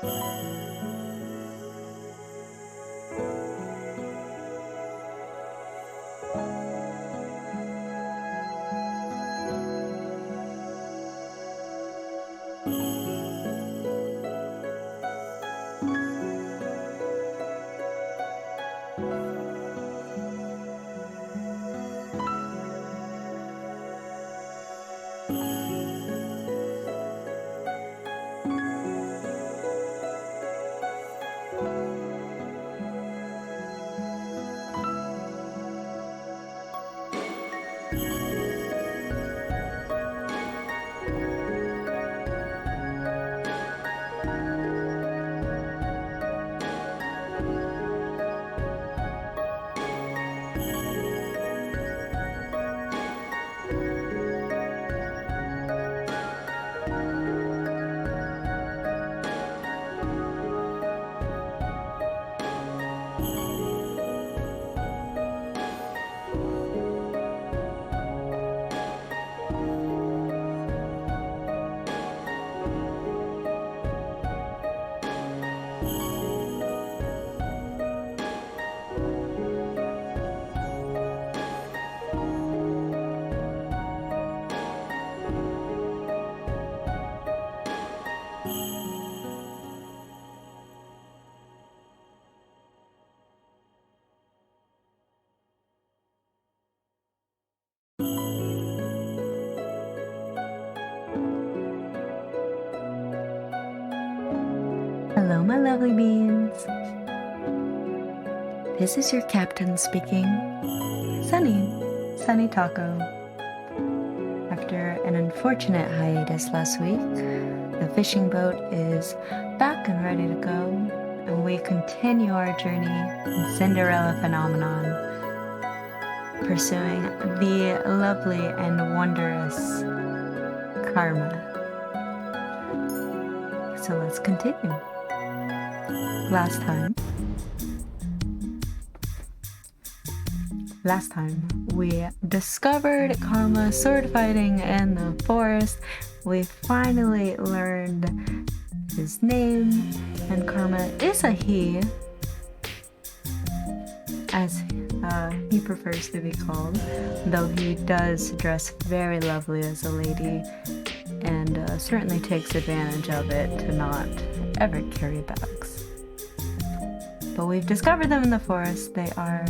Hello, my lovely beans. This is your captain speaking. Sunny Tako. After an unfortunate hiatus last week, the fishing boat is back and ready to go, and we continue our journey in Cinderella phenomenon, pursuing the lovely and wondrous karma. So let's continue. Last time we discovered Karma sword fighting in the forest. We finally learned his name, and Karma is a he, as he prefers to be called, though he does dress very lovely as a lady, and certainly takes advantage of it to not ever carry bags. But we've discovered them in the forest. They are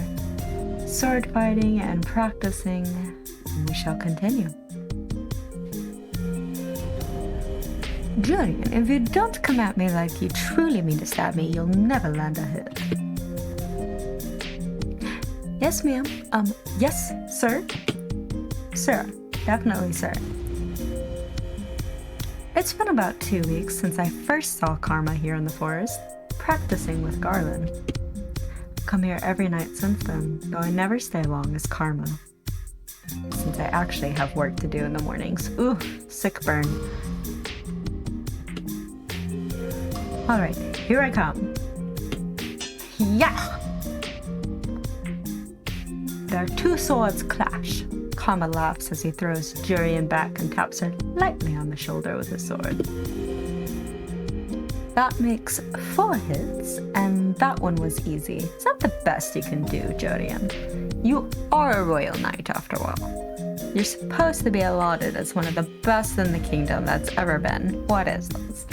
sword fighting and practicing, and we shall continue. Julian, if you don't come at me like you truly mean to stab me, you'll never land a hit. Yes, ma'am. Yes, sir? Sir, definitely, sir. It's been about 2 weeks since I first saw Karma here in the forest, practicing with Garland. I've come here every night since then, though I never stay long as Karma, since I actually have work to do in the mornings. Ooh, sick burn. Alright, here I come. Yeah! Their two swords clash. Karma laughs as he throws Jurian back and taps her lightly on the shoulder with his sword. That makes 4 hits, and that one was easy. Is that the best you can do, Jurian? You are a royal knight, after all. You're supposed to be lauded as one of the best in the kingdom that's ever been. What is this?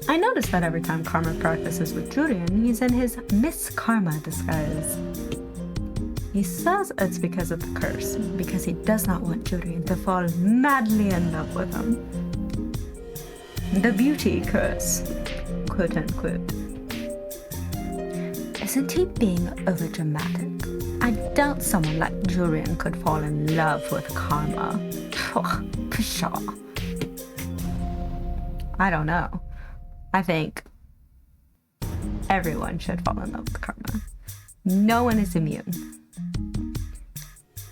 I notice that every time Karma practices with Jurian, he's in his Miss Karma disguise. He says it's because of the curse, because he does not want Jurian to fall madly in love with him. The beauty curse, quote unquote. Isn't he being overdramatic? I doubt someone like Jurian could fall in love with Karma. Pshaw. I don't know. I think everyone should fall in love with Karma. No one is immune.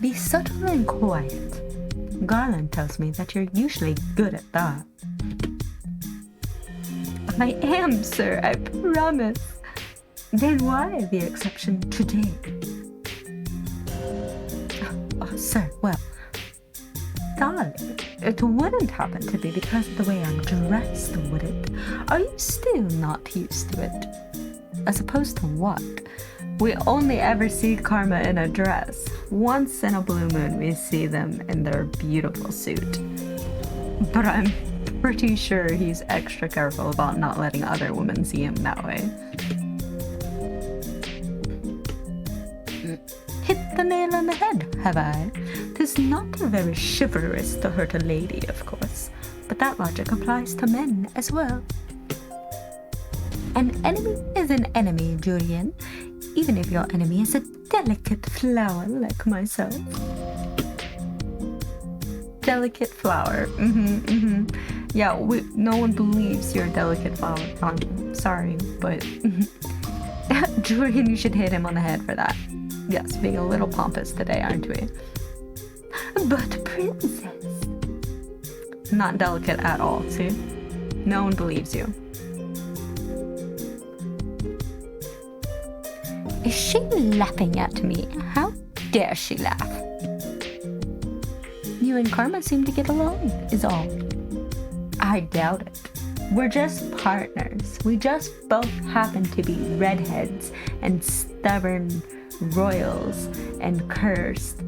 Be subtle and quiet. Garland tells me that you're usually good at that. I am, sir, I promise. Then why the exception today? Oh, sir, well, darling, It wouldn't happen to be because of the way I'm dressed, would it? Are you still not used to it? As opposed to what? We only ever see Karma in a dress. Once in a blue moon we see them in their beautiful suit. But I'm pretty sure he's extra careful about not letting other women see him that way. Hit the nail on the head, have I? 'Tis not very chivalrous to hurt a lady, of course, but that logic applies to men as well. An enemy is an enemy, Julian, even if your enemy is a delicate flower like myself. Delicate flower. Yeah, no one believes you're a delicate flower. I'm sorry, but Julian, you should hit him on the head for that. Yes, being a little pompous today, aren't we? But princess. Not delicate at all, see? No one believes you. Is she laughing at me? How dare she laugh? You and Karma seem to get along, is all. I doubt it. We're just partners. We just both happen to be redheads and stubborn royals and cursed.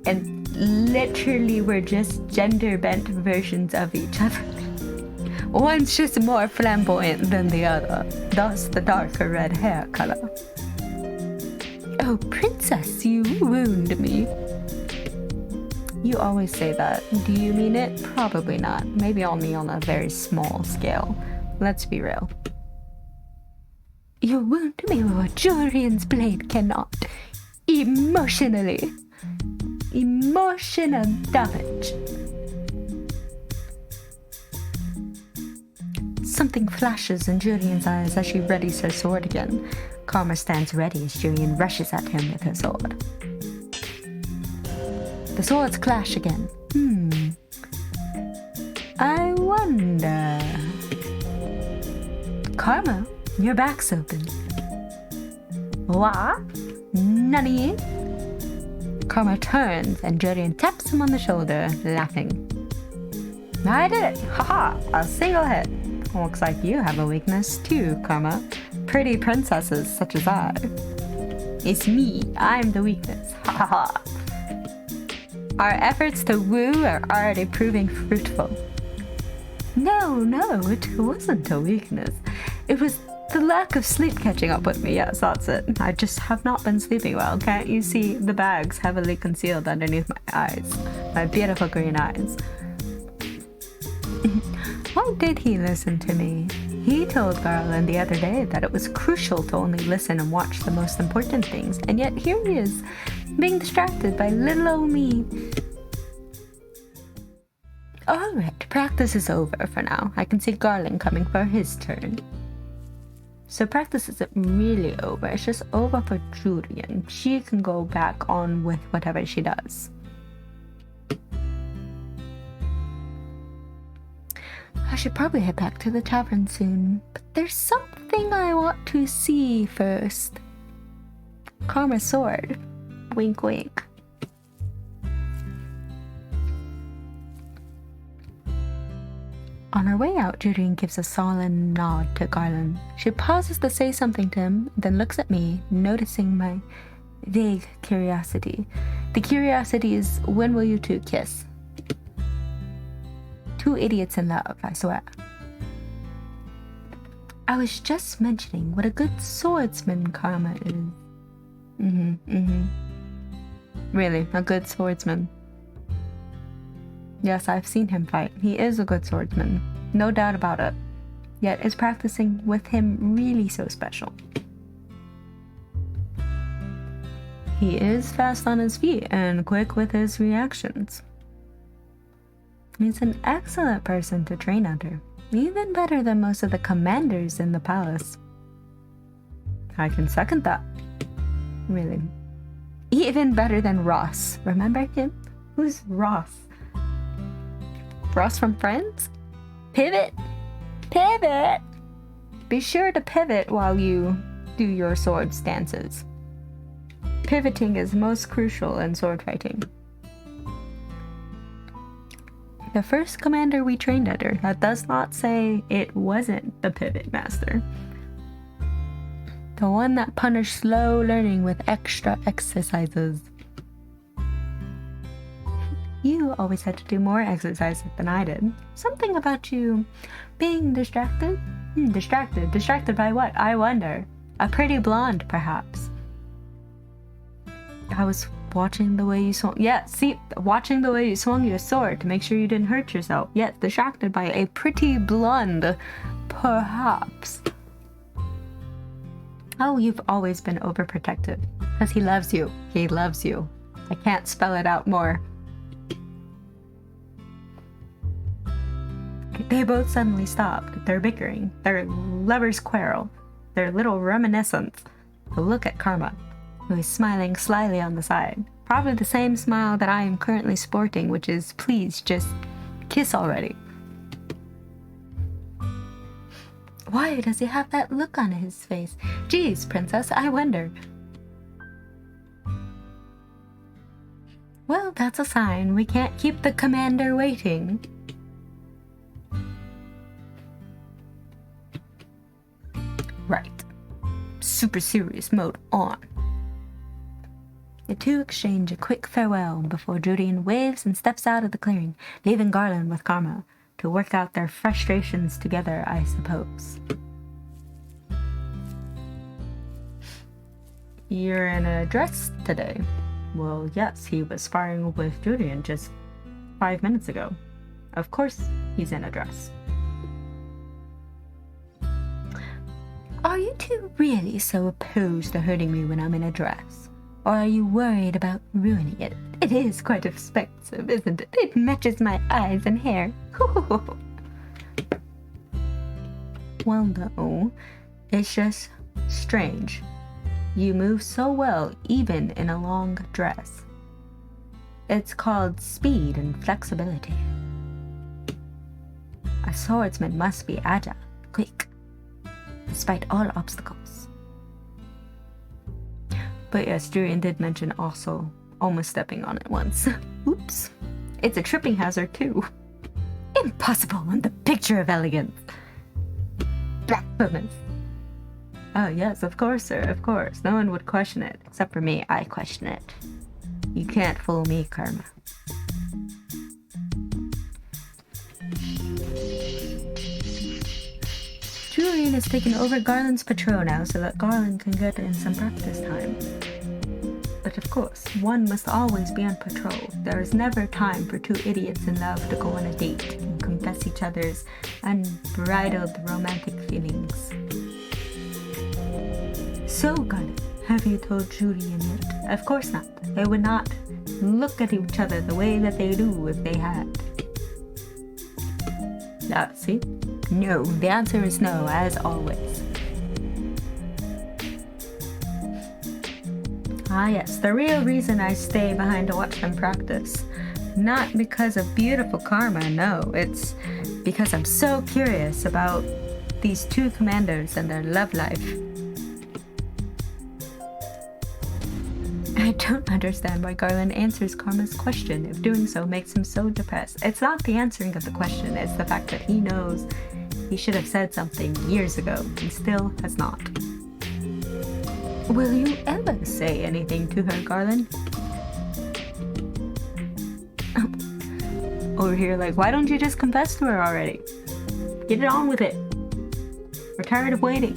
And literally we're just gender-bent versions of each other. One's just more flamboyant than the other, thus the darker red hair color. Oh, princess, you wound me. You always say that. Do you mean it? Probably not. Maybe only on a very small scale. Let's be real. You wound me where Julian's blade cannot. Emotionally. Emotional damage. Something flashes in Julian's eyes as she readies her sword again. Karma stands ready as Julian rushes at him with her sword. The swords clash again. I wonder... Karma, your back's open. What? Nani? Karma turns and Julian taps him on the shoulder, laughing. I did it! Haha! A single hit. Looks like you have a weakness too, Karma. Pretty princesses such as I. It's me. I'm the weakness. Ha ha ha. Our efforts to woo are already proving fruitful. No, it wasn't a weakness. It was the lack of sleep catching up with me. Yes, that's it. I just have not been sleeping well. Can't you see the bags heavily concealed underneath my eyes? My beautiful green eyes. Why did he listen to me? He told Garland the other day that it was crucial to only listen and watch the most important things, and yet here he is, being distracted by little old me. Alright, practice is over for now. I can see Garland coming for his turn. So practice isn't really over, it's just over for Julian. She can go back on with whatever she does. I should probably head back to the tavern soon, but there's something I want to see first. Karma's sword. Wink wink. On her way out, Julian gives a sullen nod to Garland. She pauses to say something to him, then looks at me, noticing my vague curiosity. The curiosity is, when will you two kiss? Two idiots in love, I swear. I was just mentioning what a good swordsman Karma is. Really, a good swordsman. Yes, I've seen him fight. He is a good swordsman, no doubt about it. Yet is practicing with him really so special? He is fast on his feet and quick with his reactions. He's an excellent person to train under, even better than most of the commanders in the palace. I can second that. Really. Even better than Ross. Remember him? Who's Ross? Ross from Friends? Pivot! Pivot! Be sure to pivot while you do your sword stances. Pivoting is most crucial in sword fighting. the first commander we trained under. That does not say it wasn't the pivot master. The one that punished slow learning with extra exercises. You always had to do more exercises than I did. Something about you being distracted? Distracted by what? I wonder. A pretty blonde, perhaps. I was watching the way you swung. Watching the way you swung your sword to make sure you didn't hurt yourself. Yes, distracted by a pretty blonde, perhaps. Oh, you've always been overprotective. Because he loves you. He loves you. I can't spell it out more. They both suddenly stopped. Their bickering, their lovers' quarrel, their little reminiscence. A look at Karma, who is smiling slyly on the side. Probably the same smile that I am currently sporting, which is, please, just kiss already. Why does he have that look on his face? Geez, princess, I wonder. Well, that's a sign. We can't keep the commander waiting. Right. Super serious mode on. The two exchange a quick farewell before Julian waves and steps out of the clearing, leaving Garland with Karma to work out their frustrations together, I suppose. You're in a dress today. Well, yes, he was sparring with Julian just 5 minutes ago. Of course he's in a dress. Are you two really so opposed to hurting me when I'm in a dress? Or are you worried about ruining it? It is quite expensive, isn't it? It matches my eyes and hair. Well, no. It's just strange. You move so well, even in a long dress. It's called speed and flexibility. A swordsman must be agile, quick, despite all obstacles. But yes, Julian did mention also almost stepping on it once. Oops. It's a tripping hazard too. Impossible on the picture of elegance. Blasphemous. Oh yes, of course, sir, of course. No one would question it. Except for me, I question it. You can't fool me, Karma. Julian has taken over Garland's patrol now so that Garland can get in some practice time. But of course, one must always be on patrol. There is never time for two idiots in love to go on a date and confess each other's unbridled romantic feelings. So, Garland, have you told Julian yet? Of course not. They would not look at each other the way that they do if they had. See? No, the answer is no, as always. Ah yes, the real reason I stay behind to watch them practice. Not because of beautiful Karma, no. It's because I'm so curious about these two commanders and their love life. I don't understand why Garland answers Karma's question if doing so makes him so depressed. It's not the answering of the question, it's the fact that he knows he should have said something years ago and still has not. Will you ever say anything to her, Garland? Over here like, why don't you just confess to her already? Get it on with it. We're tired of waiting.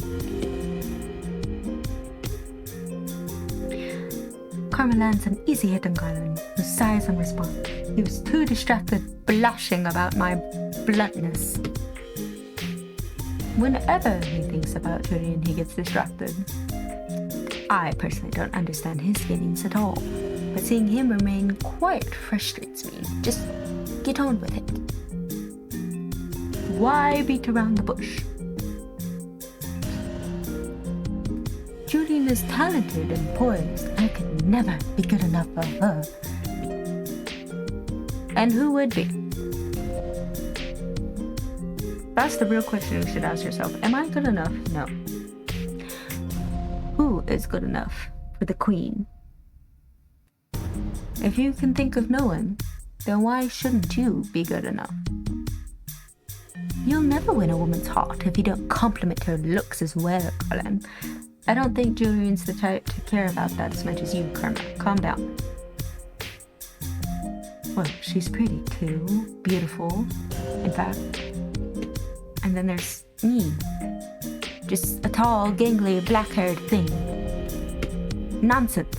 Karma lands an easy hit on Garland, who sighs in response. He was too distracted, blushing about my bluntness. Whenever he thinks about Julian, he gets distracted. I personally don't understand his feelings at all, but seeing him remain quiet frustrates me. Just get on with it. Why beat around the bush? Julian is talented and poised. I could never be good enough for her. And who would be? That's the real question you should ask yourself. Am I good enough? No. Who is good enough for the queen? If you can think of no one, then why shouldn't you be good enough? You'll never win a woman's heart if you don't compliment her looks as well, Colin. I don't think Julian's the type to care about that as much as you, Karma. Calm down. Well, she's pretty too. Beautiful, in fact. And then there's me. Just a tall, gangly, black-haired thing. Nonsense.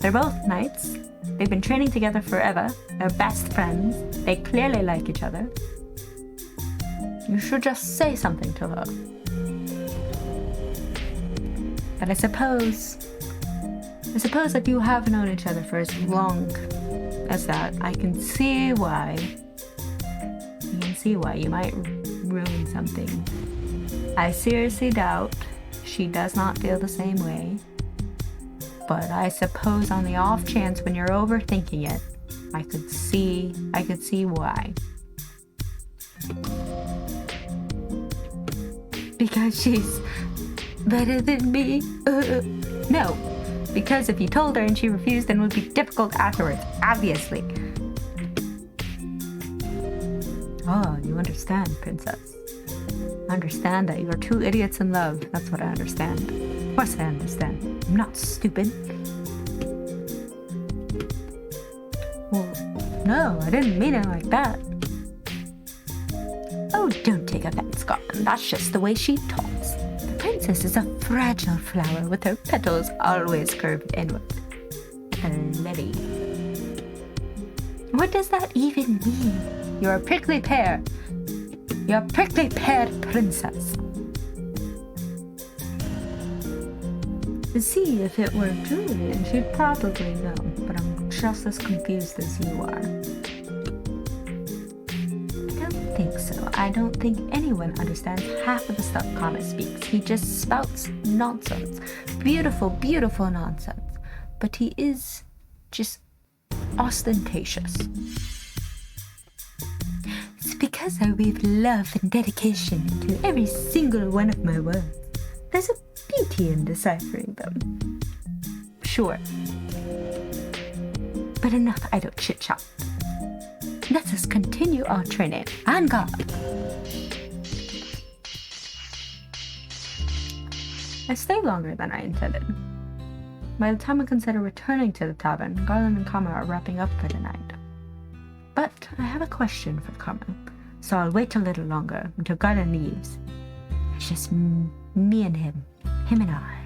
They're both knights. They've been training together forever. They're best friends. They clearly like each other. You should just say something to her. But I suppose that you have known each other for as long as that, I can see why. You might ruin something. I seriously doubt she does not feel the same way. But I suppose on the off chance when you're overthinking it, I could see why. Because she's better than me? No. Because if you told her and she refused, then it would be difficult afterwards, obviously. Oh, you understand, princess. I understand that you are two idiots in love. That's what I understand. Of course I understand. I'm not stupid. Well, no, I didn't mean it like that. Oh, don't take offense, Scotland. That's just the way she talks. The princess is a fragile flower with her petals always curved inward. A lily. What does that even mean? You're a prickly pear. You're a prickly pear princess. See, if it were Julian, she'd probably know, but I'm just as confused as you are. I don't think so. I don't think anyone understands half of the stuff Karma speaks. He just spouts nonsense. Beautiful, beautiful nonsense. But he is just ostentatious. It's because I weave love and dedication into every single one of my words. There's a beauty in deciphering them. Sure. But enough idle chit-chat. Let us continue our training. On guard! I stayed longer than I intended. By the time I consider returning to the tavern, Garland and Karma are wrapping up for the night. But I have a question for Karma, so I'll wait a little longer until Garland leaves. It's just me and him and I.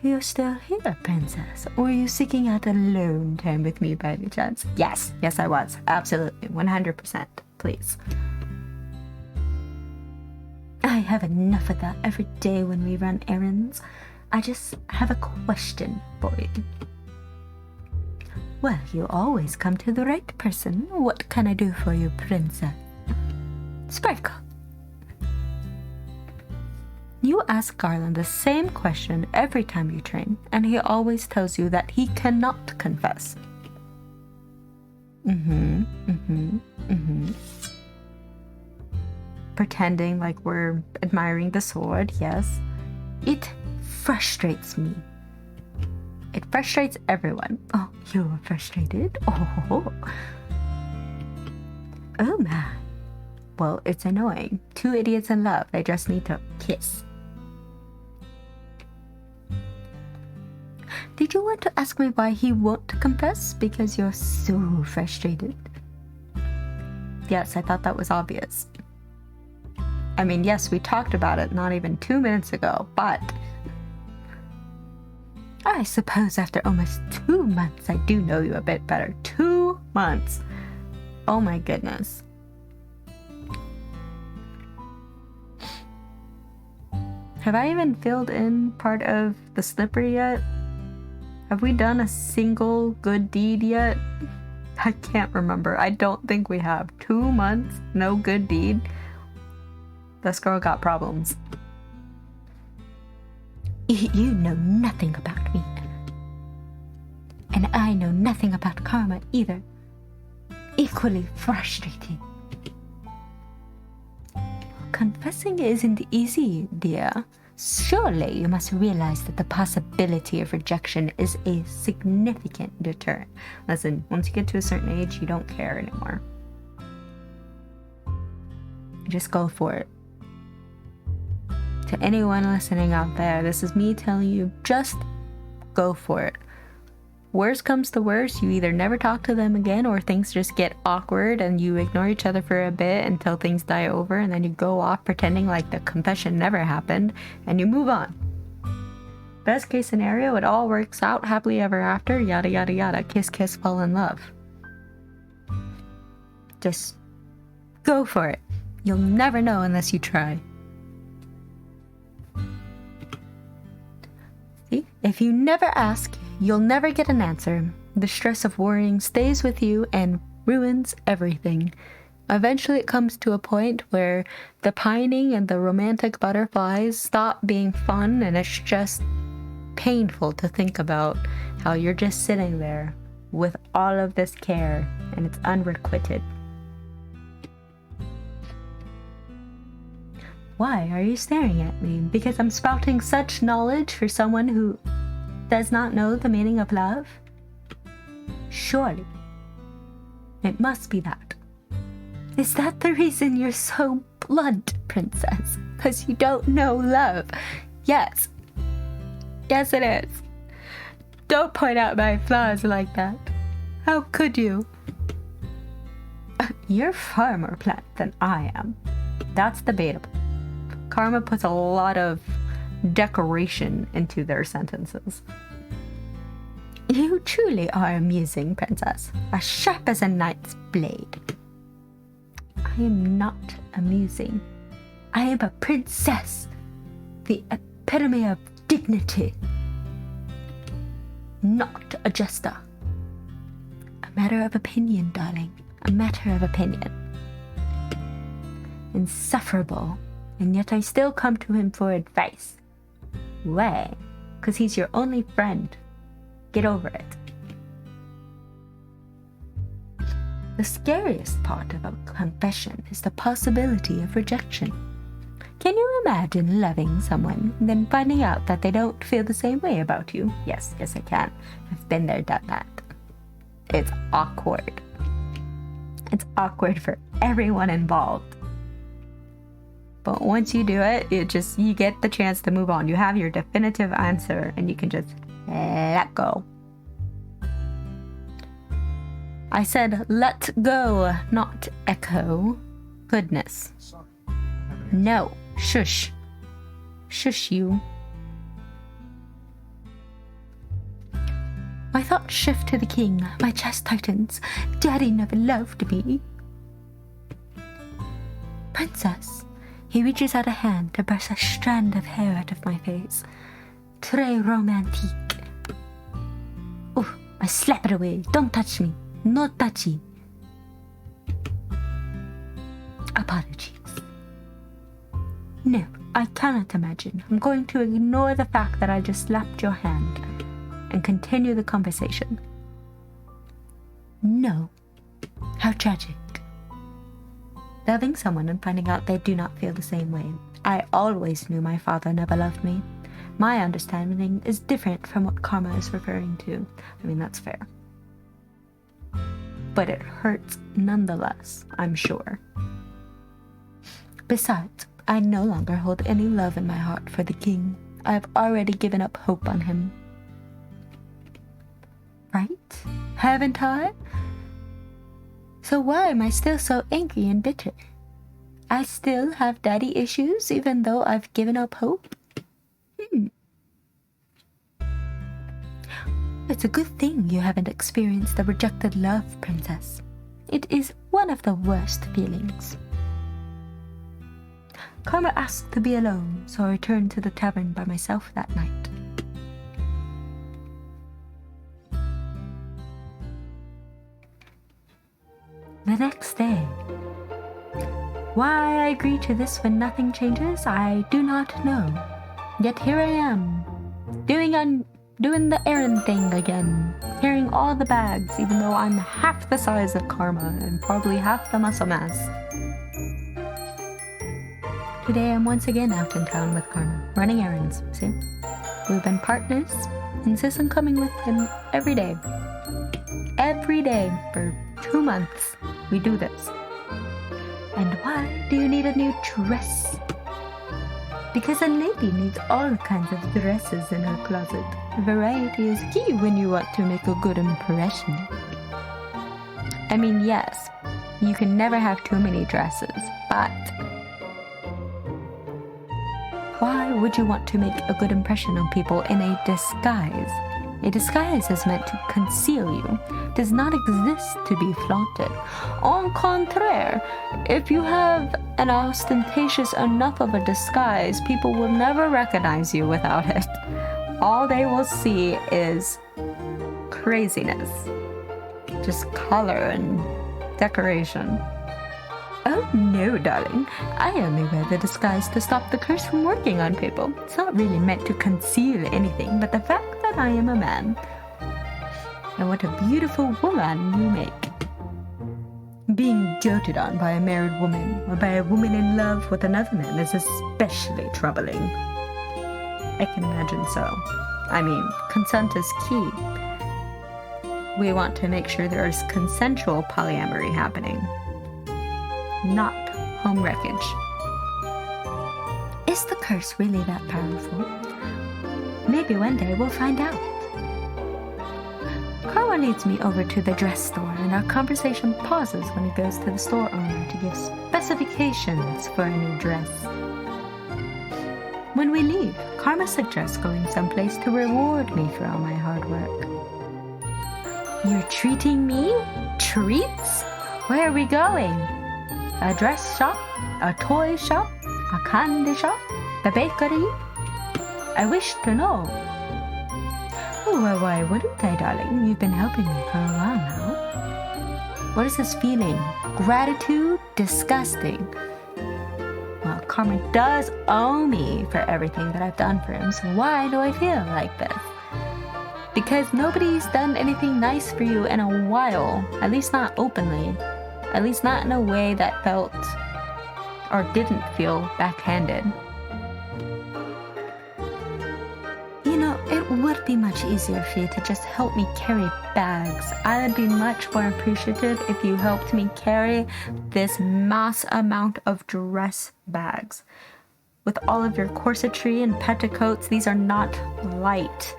You're still here, princess, or are you seeking out alone time with me by any chance? Yes, I was. Absolutely, 100%, please. I have enough of that every day when we run errands. I just have a question for you. Well, you always come to the right person. What can I do for you, princess? Sparkle. You ask Garland the same question every time you train, and he always tells you that he cannot confess. Pretending like we're admiring the sword, yes. It frustrates me. It frustrates everyone. Oh, you're frustrated? Oh man. Well, it's annoying. Two idiots in love. They just need to kiss. Did you want to ask me why he won't confess? Because you're so frustrated. Yes, I thought that was obvious. I mean, yes, we talked about it not even 2 minutes ago, but I suppose after almost 2 months, I do know you a bit better. 2 months. Oh my goodness. Have I even filled in part of the slipper yet? Have we done a single good deed yet? I can't remember. I don't think we have. 2 months, no good deed. This girl got problems. You know nothing about me. And I know nothing about Karma either. Equally frustrating. Confessing isn't easy, dear. Surely you must realize that the possibility of rejection is a significant deterrent. Listen, once you get to a certain age, you don't care anymore. Just go for it. To anyone listening out there, this is me telling you, just go for it. Worst comes to worst, you either never talk to them again or things just get awkward and you ignore each other for a bit until things die over, and then you go off pretending like the confession never happened and you move on. Best case scenario, it all works out happily ever after, yada yada yada, kiss kiss, fall in love. Just go for it. You'll never know unless you try. See? If you never ask, you'll never get an answer. The stress of worrying stays with you and ruins everything. Eventually it comes to a point where the pining and the romantic butterflies stop being fun, and it's just painful to think about how you're just sitting there with all of this care and it's unrequited. Why are you staring at me? Because I'm spouting such knowledge for someone who does not know the meaning of love? Surely. It must be that. Is that the reason you're so blunt, princess? Because you don't know love? Yes. Yes, it is. Don't point out my flaws like that. How could you? You're far more blunt than I am. That's debatable. Karma puts a lot of decoration into their sentences. You truly are amusing, princess. As sharp as a knight's blade. I am not amusing. I am a princess. The epitome of dignity. Not a jester. A matter of opinion, darling. A matter of opinion. Insufferable. And yet I still come to him for advice. Why? Because he's your only friend. Get over it. The scariest part of a confession is the possibility of rejection. Can you imagine loving someone and then finding out that they don't feel the same way about you? Yes, I can. I've been there, done that. It's awkward. It's awkward for everyone involved. But once you do it, you get the chance to move on. You have your definitive answer and you can just let go. I said let go, not echo. Goodness. No, shush. Shush you. My thoughts shift to the king. My chest tightens. Daddy never loved me. Princess. He reaches out a hand to brush a strand of hair out of my face. Très romantique. Oh, I slap it away. Don't touch me. No touchy. Apologies. No, I cannot imagine. I'm going to ignore the fact that I just slapped your hand and continue the conversation. No. How tragic. Loving someone and finding out they do not feel the same way. I always knew my father never loved me. My understanding is different from what karma is referring to. I mean, that's fair. But it hurts nonetheless, I'm sure. Besides, I no longer hold any love in my heart for the king. I have already given up hope on him. Right? Haven't I? So why am I still so angry and bitter? I still have daddy issues even though I've given up hope? It's a good thing you haven't experienced the rejected love, princess. It is one of the worst feelings. Karma asked to be alone, so I returned to the tavern by myself that night. The next day. Why I agree to this when nothing changes, I do not know. Yet here I am, doing the errand thing again, carrying all the bags, even though I'm half the size of Karma and probably half the muscle mass. Today I'm once again out in town with Karma. running errands, see? We've been partners, insist on coming with him every day. Every day for 2 months, we do this. And why do you need a new dress? Because a lady needs all kinds of dresses in her closet. Variety is key when you want to make a good impression. I mean, yes, you can never have too many dresses, but why would you want to make a good impression on people in a disguise? A disguise is meant to conceal you, does not exist to be flaunted. En contraire, if you have an ostentatious enough of a disguise, people will never recognize you without it. All they will see is craziness. Just color and decoration. Oh no, darling. I only wear the disguise to stop the curse from working on people. It's not really meant to conceal anything, but the fact that I am a man. And what a beautiful woman you make. Being doted on by a married woman or by a woman in love with another man is especially troubling. I can imagine so. I mean, consent is key. We want to make sure there is consensual polyamory happening, not home wreckage. Is the curse really that powerful? Maybe one day we'll find out. Karma leads me over to the dress store, and our conversation pauses when he goes to the store owner to give specifications for a new dress. When we leave, Karma suggests going someplace to reward me for all my hard work. You're treating me? Treats? Where are we going? A dress shop? A toy shop? A candy shop? The bakery? I wish to know. Oh, well, why wouldn't I, darling? You've been helping me for a while now. What is this feeling? Gratitude? Disgusting. Well, Karma does owe me for everything that I've done for him, so why do I feel like this? Because nobody's done anything nice for you in a while, at least not openly. At least not in a way that felt or didn't feel backhanded. You know, it would be much easier for you to just help me carry bags. I would be much more appreciative if you helped me carry this mass amount of dress bags. With all of your corsetry and petticoats, these are not light.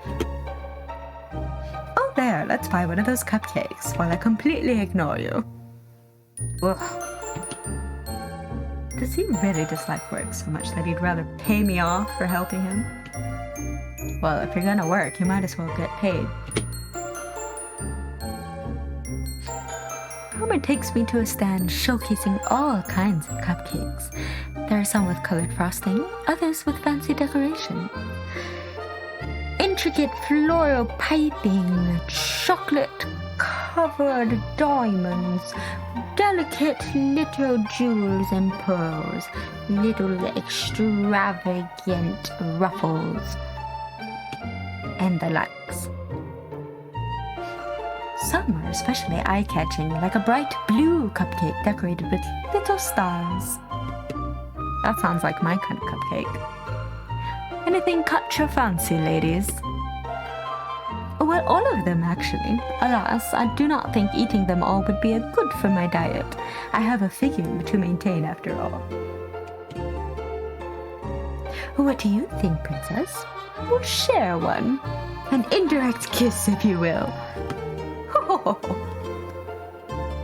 Oh, there, let's buy one of those cupcakes while I completely ignore you. Ugh. Does he really dislike work so much that he'd rather pay me off for helping him? Well, if you're gonna work, you might as well get paid. Karma takes me to a stand showcasing all kinds of cupcakes. There are some with colored frosting, others with fancy decoration. Intricate floral piping, chocolate-covered diamonds, delicate little jewels and pearls, little extravagant ruffles, and the likes. Some are especially eye-catching, like a bright blue cupcake decorated with little stars. That sounds like my kind of cupcake. Anything catch your fancy, ladies? Well, all of them, actually. Alas, I do not think eating them all would be good for my diet. I have a figure to maintain, after all. What do you think, princess? We'll share one. An indirect kiss, if you will.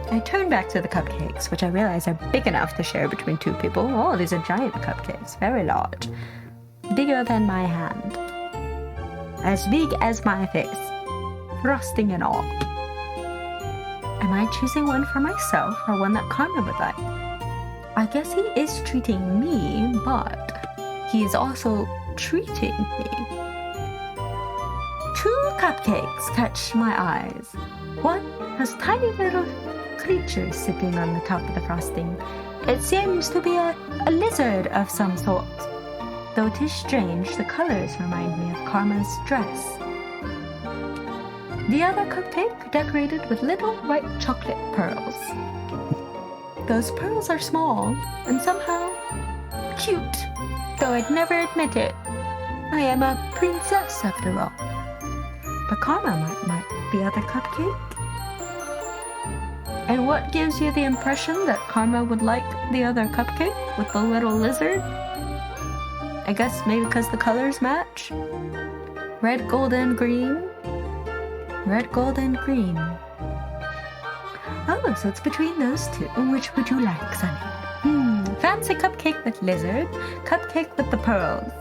I turn back to the cupcakes, which I realize are big enough to share between 2 people. Oh, these are giant cupcakes. Very large. Bigger than my hand. As big as my face. Frosting and all. Am I choosing one for myself or one that Karma would like? I guess he is treating me, but he is also treating me. 2 cupcakes catch my eyes. One has tiny little creatures sitting on the top of the frosting. It seems to be a lizard of some sort. Though it is strange, the colors remind me of Karma's dress. The other cupcake decorated with little white chocolate pearls. Those pearls are small and somehow cute, though I'd never admit it. I am a princess after all. But Karma might like the other cupcake. And what gives you the impression that Karma would like the other cupcake with the little lizard? I guess maybe because the colors match? Red, gold, and green? Red, gold, and green. Oh, so it's between those two. Which would you like, Sunny? Fancy cupcake with lizard, cupcake with the pearls.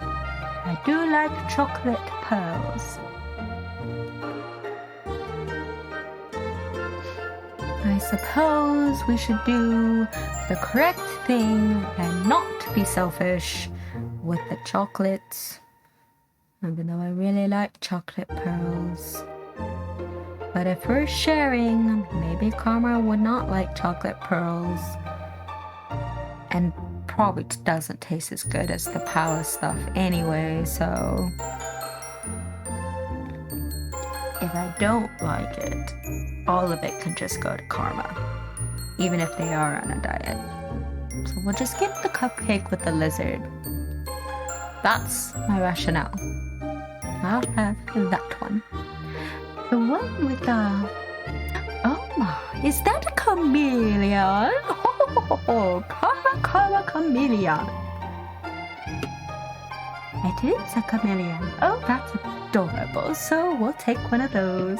I do like chocolate pearls. I suppose we should do the correct thing and not be selfish with the chocolates. Even though I really like chocolate pearls. But if we're sharing, maybe Karma would not like chocolate pearls. And probably doesn't taste as good as the palace stuff anyway, so... if I don't like it, all of it can just go to Karma. Even if they are on a diet. So we'll just get the cupcake with the lizard. That's my rationale. I'll have that one. The one with the... oh my, is that a chameleon? Oh, Karma chameleon. It is a chameleon. Oh, that's adorable. So we'll take one of those.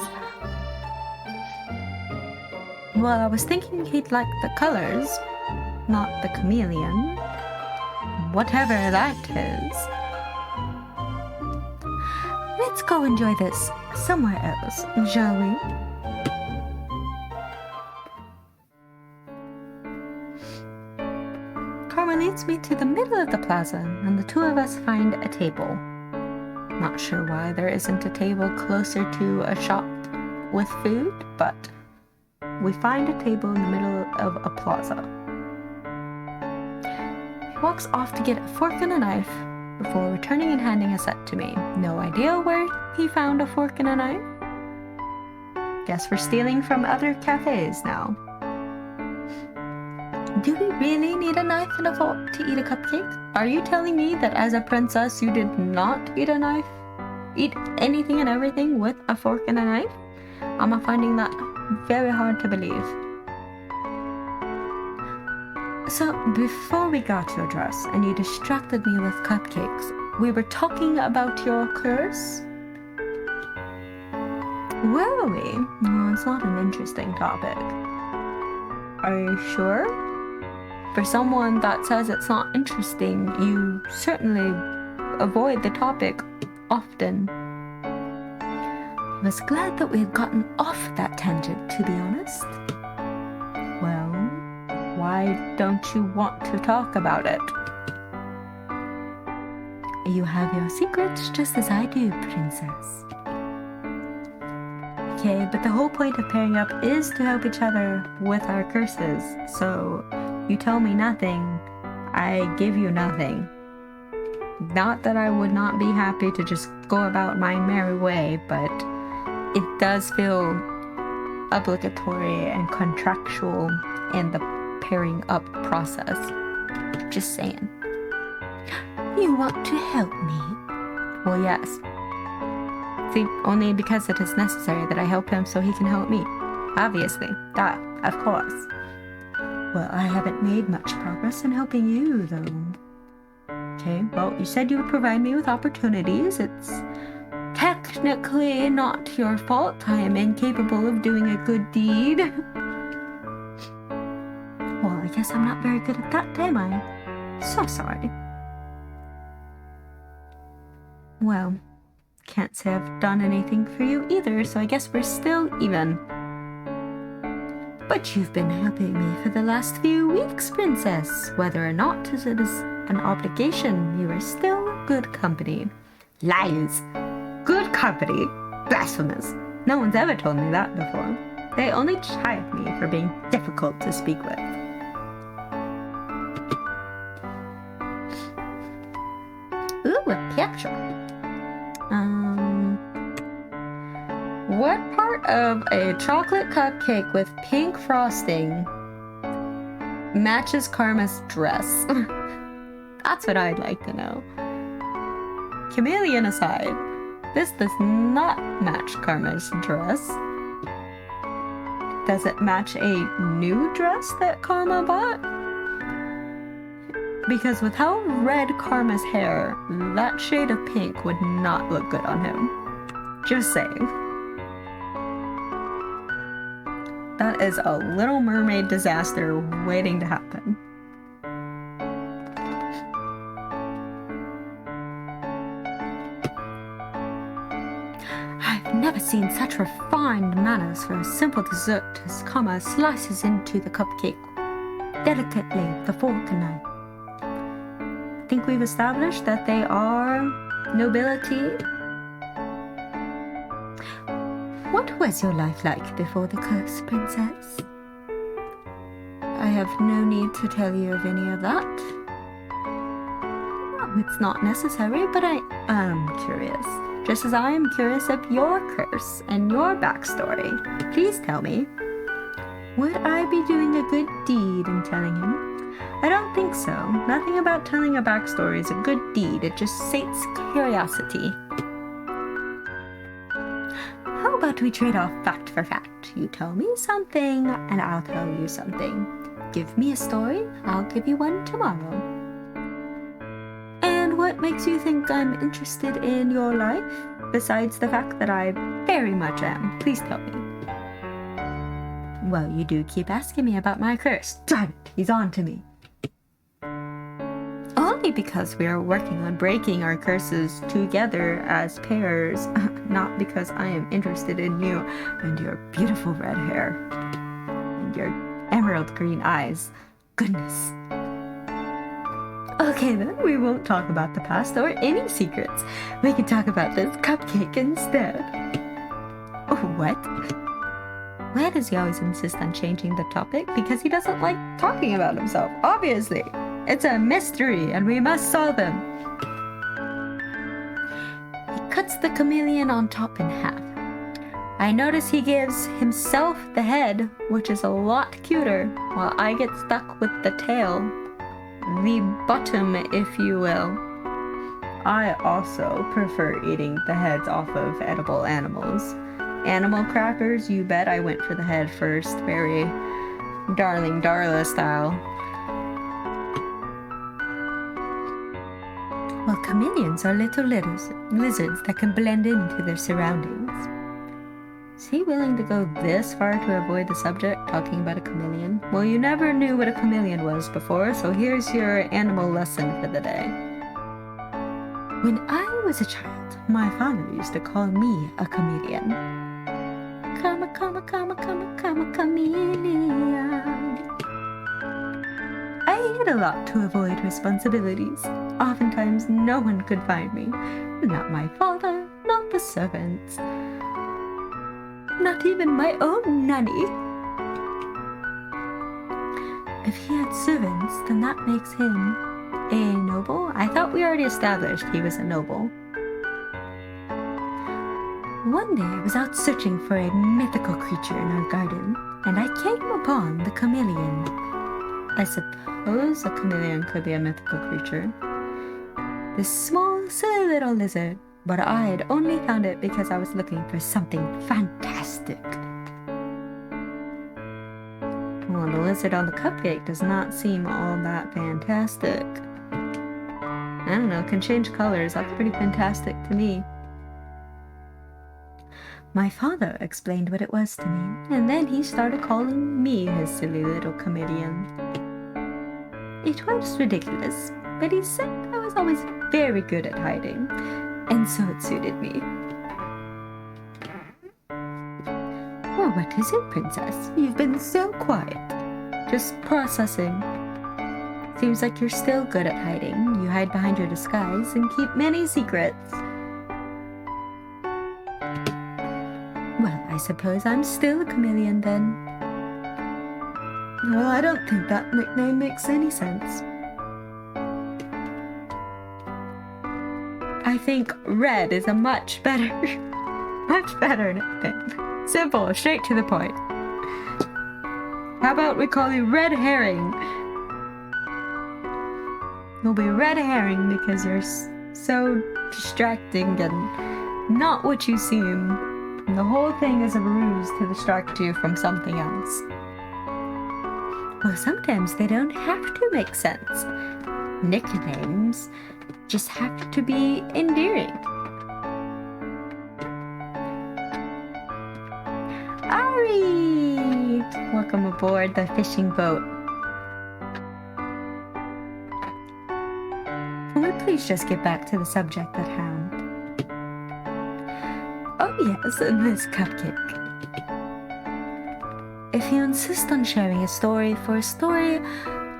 Well, I was thinking he'd like the colors, not the chameleon. Whatever that is. Let's go enjoy this somewhere else, shall we? Karma leads me to the middle of the plaza, and the two of us find a table. Not sure why there isn't a table closer to a shop with food, but we find a table in the middle of a plaza. He walks off to get a fork and a knife before returning and handing a set to me. No idea where he found a fork and a knife. Guess we're stealing from other cafes now. Do we really need a knife and a fork to eat a cupcake? Are you telling me that as a princess you did not eat a knife? Eat anything and everything with a fork and a knife? I'm finding that very hard to believe. So, before we got your dress and you distracted me with cupcakes, we were talking about your curse? Were we? No, it's not an interesting topic. Are you sure? For someone that says it's not interesting, you certainly avoid the topic often. I was glad that we had gotten off that tangent, to be honest. Well, why don't you want to talk about it? You have your secrets just as I do, princess. Okay, but the whole point of pairing up is to help each other with our curses. So, you tell me nothing, I give you nothing. Not that I would not be happy to just go about my merry way, but it does feel obligatory and contractual in the pairing up process. Just saying. You want to help me? Well, yes. See, only because it is necessary that I help him so he can help me. Obviously. Duh, of course. Well, I haven't made much progress in helping you, though. Okay, well, you said you would provide me with opportunities. It's technically not your fault. I am incapable of doing a good deed. Well, I guess I'm not very good at that, am I? So sorry. Well, can't say I've done anything for you either, so I guess we're still even. But you've been helping me for the last few weeks, princess. Whether or not it is an obligation, you are still good company. Lies. Good company. Blasphemous. No one's ever told me that before. They only chide me for being difficult to speak with. Ooh, a picture. What part of a chocolate cupcake with pink frosting matches Karma's dress? That's what I'd like to know. Chameleon aside, this does not match Karma's dress. Does it match a new dress that Karma bought? Because with how red Karma's hair, that shade of pink would not look good on him. Just saying. That is a Little Mermaid disaster waiting to happen. I've never seen such refined manners for a simple dessert as Karma slices into the cupcake delicately with the fork and knife. I think we've established that they are nobility. What was your life like before the curse, princess? I have no need to tell you of any of that. No, it's not necessary, but I am curious. Just as I am curious of your curse and your backstory. Please tell me. Would I be doing a good deed in telling him? I don't think so. Nothing about telling a backstory is a good deed. It just sates curiosity. How about we trade off fact for fact? You tell me something, and I'll tell you something. Give me a story, I'll give you one tomorrow. And what makes you think I'm interested in your life? Besides the fact that I very much am. Please tell me. Well, you do keep asking me about my curse. Damn it, he's on to me. Only because we are working on breaking our curses together as pairs, not because I am interested in you and your beautiful red hair and your emerald green eyes. Goodness. Okay then, we won't talk about the past or any secrets. We can talk about this cupcake instead. Oh, what? Why does he always insist on changing the topic? Because he doesn't like talking about himself, obviously. It's a mystery, and we must solve him. He cuts the chameleon on top in half. I notice he gives himself the head, which is a lot cuter, while I get stuck with the tail. The bottom, if you will. I also prefer eating the heads off of edible animals. Animal crackers, you bet I went for the head first, very Darling Darla style. Well, chameleons are little lizards that can blend into their surroundings. Is he willing to go this far to avoid the subject, talking about a chameleon? Well, you never knew what a chameleon was before, so here's your animal lesson for the day. When I was a child, my father used to call me a chameleon. Chameleon. I hid a lot to avoid responsibilities. Oftentimes, no one could find me. Not my father, not the servants. Not even my own nanny. If he had servants, then that makes him a noble? I thought we already established he was a noble. One day I was out searching for a mythical creature in our garden, and I came upon the chameleon. I suppose a chameleon could be a mythical creature. This small, silly little lizard, but I had only found it because I was looking for something fantastic. Well, the lizard on the cupcake does not seem all that fantastic. I don't know, can change colors. That's pretty fantastic to me. My father explained what it was to me, and then he started calling me his silly little chameleon. It was ridiculous, but he said I was always very good at hiding, and so it suited me. Well, what is it, princess? You've been so quiet. Just processing. Seems like you're still good at hiding. You hide behind your disguise and keep many secrets. Well, I suppose I'm still a chameleon then. Well, I don't think that nickname makes any sense. I think red is a much better nickname. Simple, straight to the point. How about we call you Red Herring? You'll be Red Herring because you're so distracting and not what you seem. And the whole thing is a ruse to distract you from something else. Well, sometimes they don't have to make sense. Nicknames just have to be endearing. Ari! Welcome aboard the fishing boat. Can we please just get back to the subject at hand? Oh yes, this cupcake. If you insist on sharing a story for a story,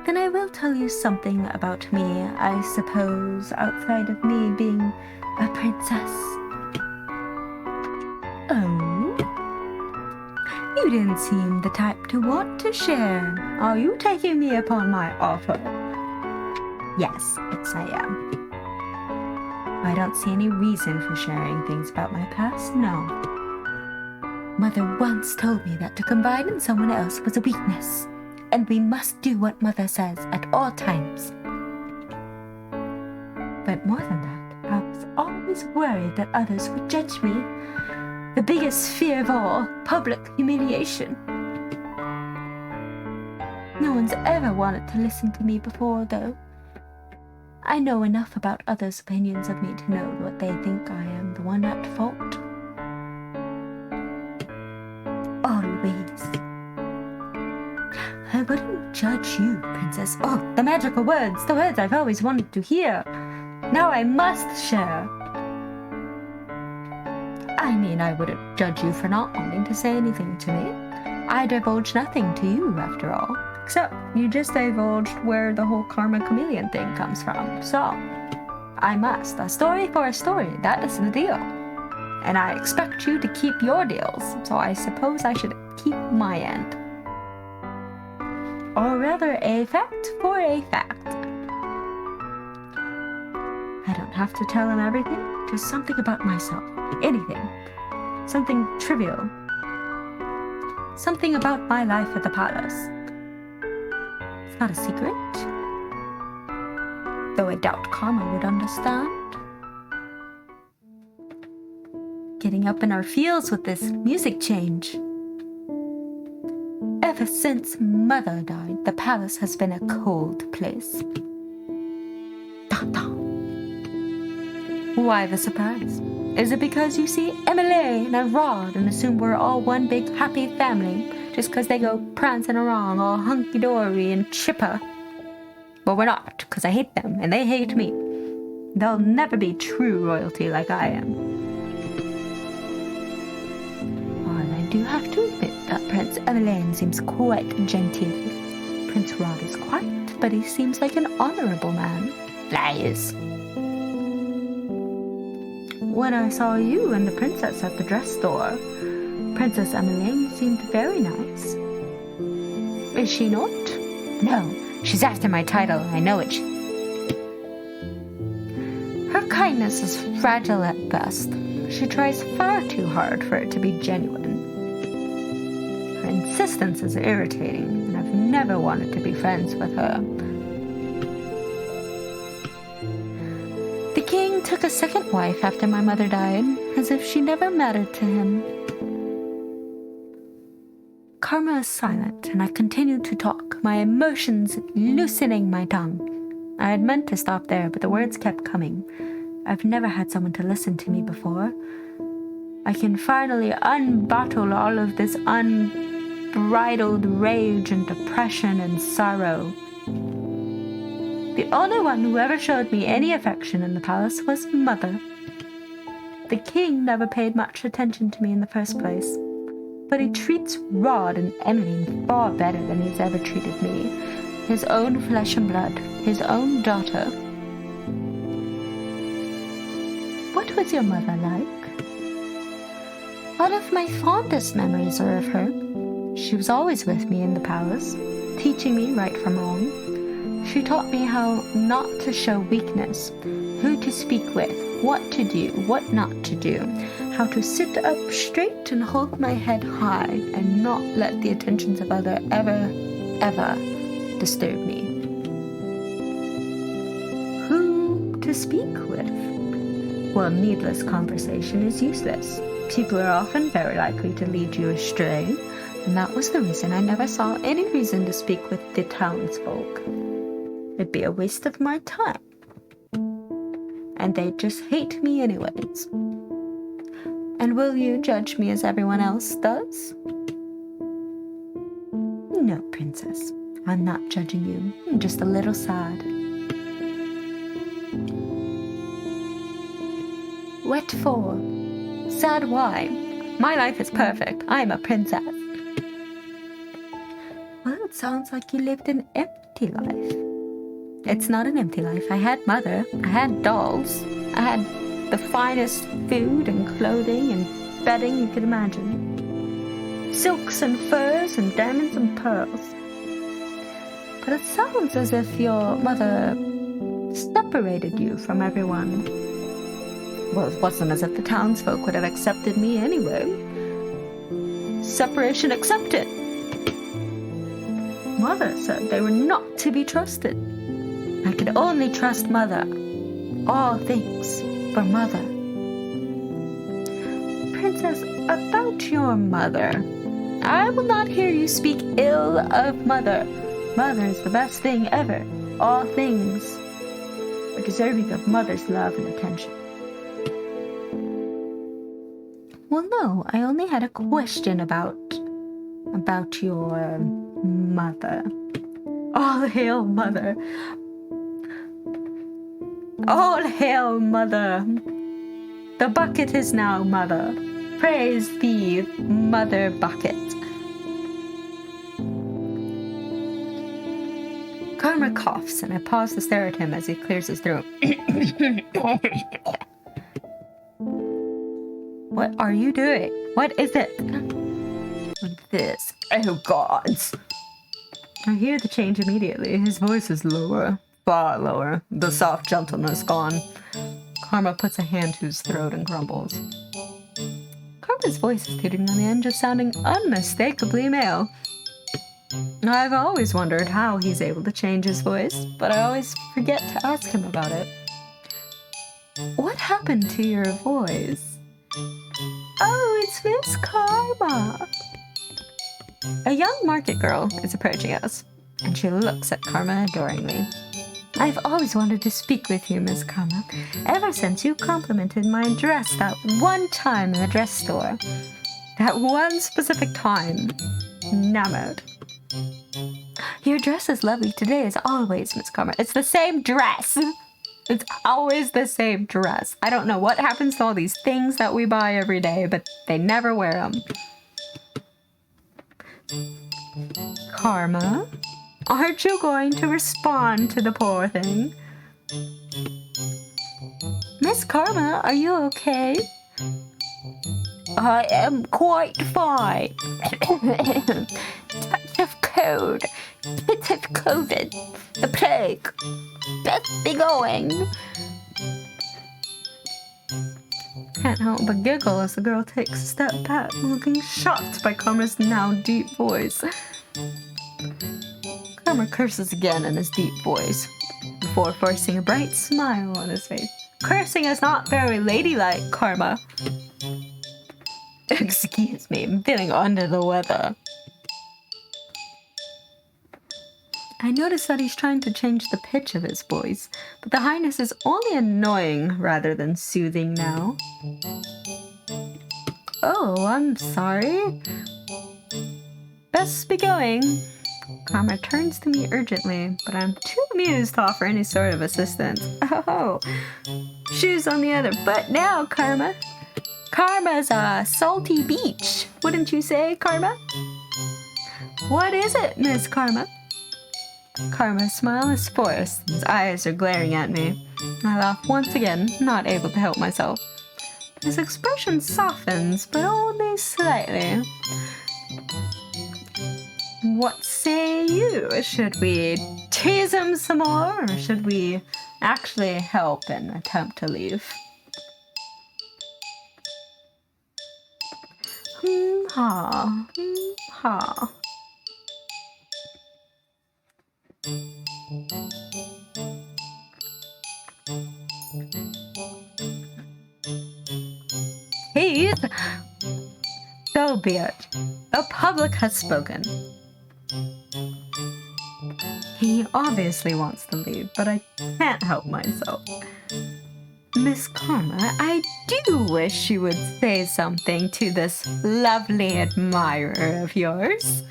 then I will tell you something about me, I suppose, outside of me being a princess. Oh? You didn't seem the type to want to share. Are you taking me upon my offer? Yes, I am. I don't see any reason for sharing things about my past, no. Mother once told me that to confide in someone else was a weakness, and we must do what Mother says at all times. But more than that, I was always worried that others would judge me. The biggest fear of all, public humiliation. No one's ever wanted to listen to me before, though. I know enough about others' opinions of me to know what they think I am the one at fault. Always. I wouldn't judge you, Princess. Oh, the magical words, the words I've always wanted to hear. Now I must share. I mean, I wouldn't judge you for not wanting to say anything to me. I divulge nothing to you, after all. Except you just divulged where the whole karma chameleon thing comes from. So, I must. A story for a story. That is the deal. And I expect you to keep your deals. So I suppose I should keep my end. Or rather, a fact for a fact. I don't have to tell him everything. Just something about myself. Anything. Something trivial. Something about my life at the palace. It's not a secret. Though I doubt Karma would understand. Getting up in our feels with this music change. Ever since Mother died, the palace has been a cold place. Da-da. Why the surprise? Is it because you see Emily and Rod and assume we're all one big happy family just because they go prancing around all hunky-dory and chipper? But we're not, because I hate them and they hate me. They'll never be true royalty like I am. Well, I do have to admit that Prince Emilian seems quite genteel. Prince Rod is quiet, but he seems like an honorable man. Lies. When I saw you and the princess at the dress store, Princess Emily seemed very nice. Is she not? No, she's after my title, I know it. Her kindness is fragile at best. She tries far too hard for it to be genuine. Her insistence is irritating, and I've never wanted to be friends with her. The king took a second wife after my mother died, as if she never mattered to him. Karma is silent, and I continued to talk, my emotions loosening my tongue. I had meant to stop there, but the words kept coming. I've never had someone to listen to me before. I can finally unbottle all of this unbridled rage and depression and sorrow. The only one who ever showed me any affection in the palace was Mother. The king never paid much attention to me in the first place, but he treats Rod and Emily far better than he's ever treated me. His own flesh and blood, his own daughter. What was your mother like? One of my fondest memories are of her. She was always with me in the palace, teaching me right from wrong. She taught me how not to show weakness, who to speak with, what to do, what not to do, how to sit up straight and hold my head high and not let the attentions of others ever disturb me. Who to speak with? Well, needless conversation is useless. People are often very likely to lead you astray, and that was the reason I never saw any reason to speak with the townsfolk. It'd be a waste of my time. And they'd just hate me anyways. And will you judge me as everyone else does? No, princess. I'm not judging you. I'm just a little sad. What for? Sad why? My life is perfect. I'm a princess. Well, it sounds like you lived an empty life. It's not an empty life. I had mother. I had dolls. I had the finest food and clothing and bedding you could imagine. Silks and furs and diamonds and pearls. But it sounds as if your mother separated you from everyone. Well, it wasn't as if the townsfolk would have accepted me anyway. Separation accepted. Mother said they were not to be trusted. I could only trust mother. All things for mother. Princess, about your mother. I will not hear you speak ill of mother. Mother is the best thing ever. All things are deserving of mother's love and attention. Well, no, I only had a question about your mother. All hail mother. All hail mother. The bucket is now mother. Praise thee, mother bucket. Karma coughs, and I pause to stare at him as he clears his throat. What are you doing? What is it? This. Oh, gods. I hear the change immediately. His voice is lower. Far lower. The soft gentleness gone. Karma puts a hand to his throat and grumbles. Karma's voice is teetering on the edge of sounding unmistakably male. I've always wondered how he's able to change his voice, but I always forget to ask him about it. What happened to your voice? Oh, it's Miss Karma. A young market girl is approaching us, and she looks at Karma adoringly. I've always wanted to speak with you, Miss Karma, ever since you complimented my dress that one time in the dress store. That one specific time. Enamored. Your dress is lovely today as always, Miss Karma. It's the same dress. It's always the same dress. I don't know what happens to all these things that we buy every day, but they never wear them. Karma, aren't you going to respond to the poor thing? Miss Karma, are you okay? I am quite fine. Touch of cold. Bits of COVID. The plague. Best be going. Can't help but giggle as the girl takes a step back, looking shocked by Karma's now deep voice. Karma curses again in his deep voice, before forcing a bright smile on his face. Cursing is not very ladylike, Karma. Excuse me, I'm feeling under the weather. I notice that he's trying to change the pitch of his voice, but the highness is only annoying rather than soothing now. Oh, I'm sorry. Best be going. Karma turns to me urgently, but I'm too amused to offer any sort of assistance. Oh, shoes on the other foot now, Karma. Karma's a salty beach, wouldn't you say, Karma? What is it, Miss Karma? Karma's smile is forced, his eyes are glaring at me. I laugh once again, not able to help myself. His expression softens, but only slightly. What say you? Should we tease him some more, or should we actually help and attempt to leave? Ha. Ha. So be it. The public has spoken. He obviously wants to leave, but I can't help myself. Miss Karma, I do wish you would say something to this lovely admirer of yours.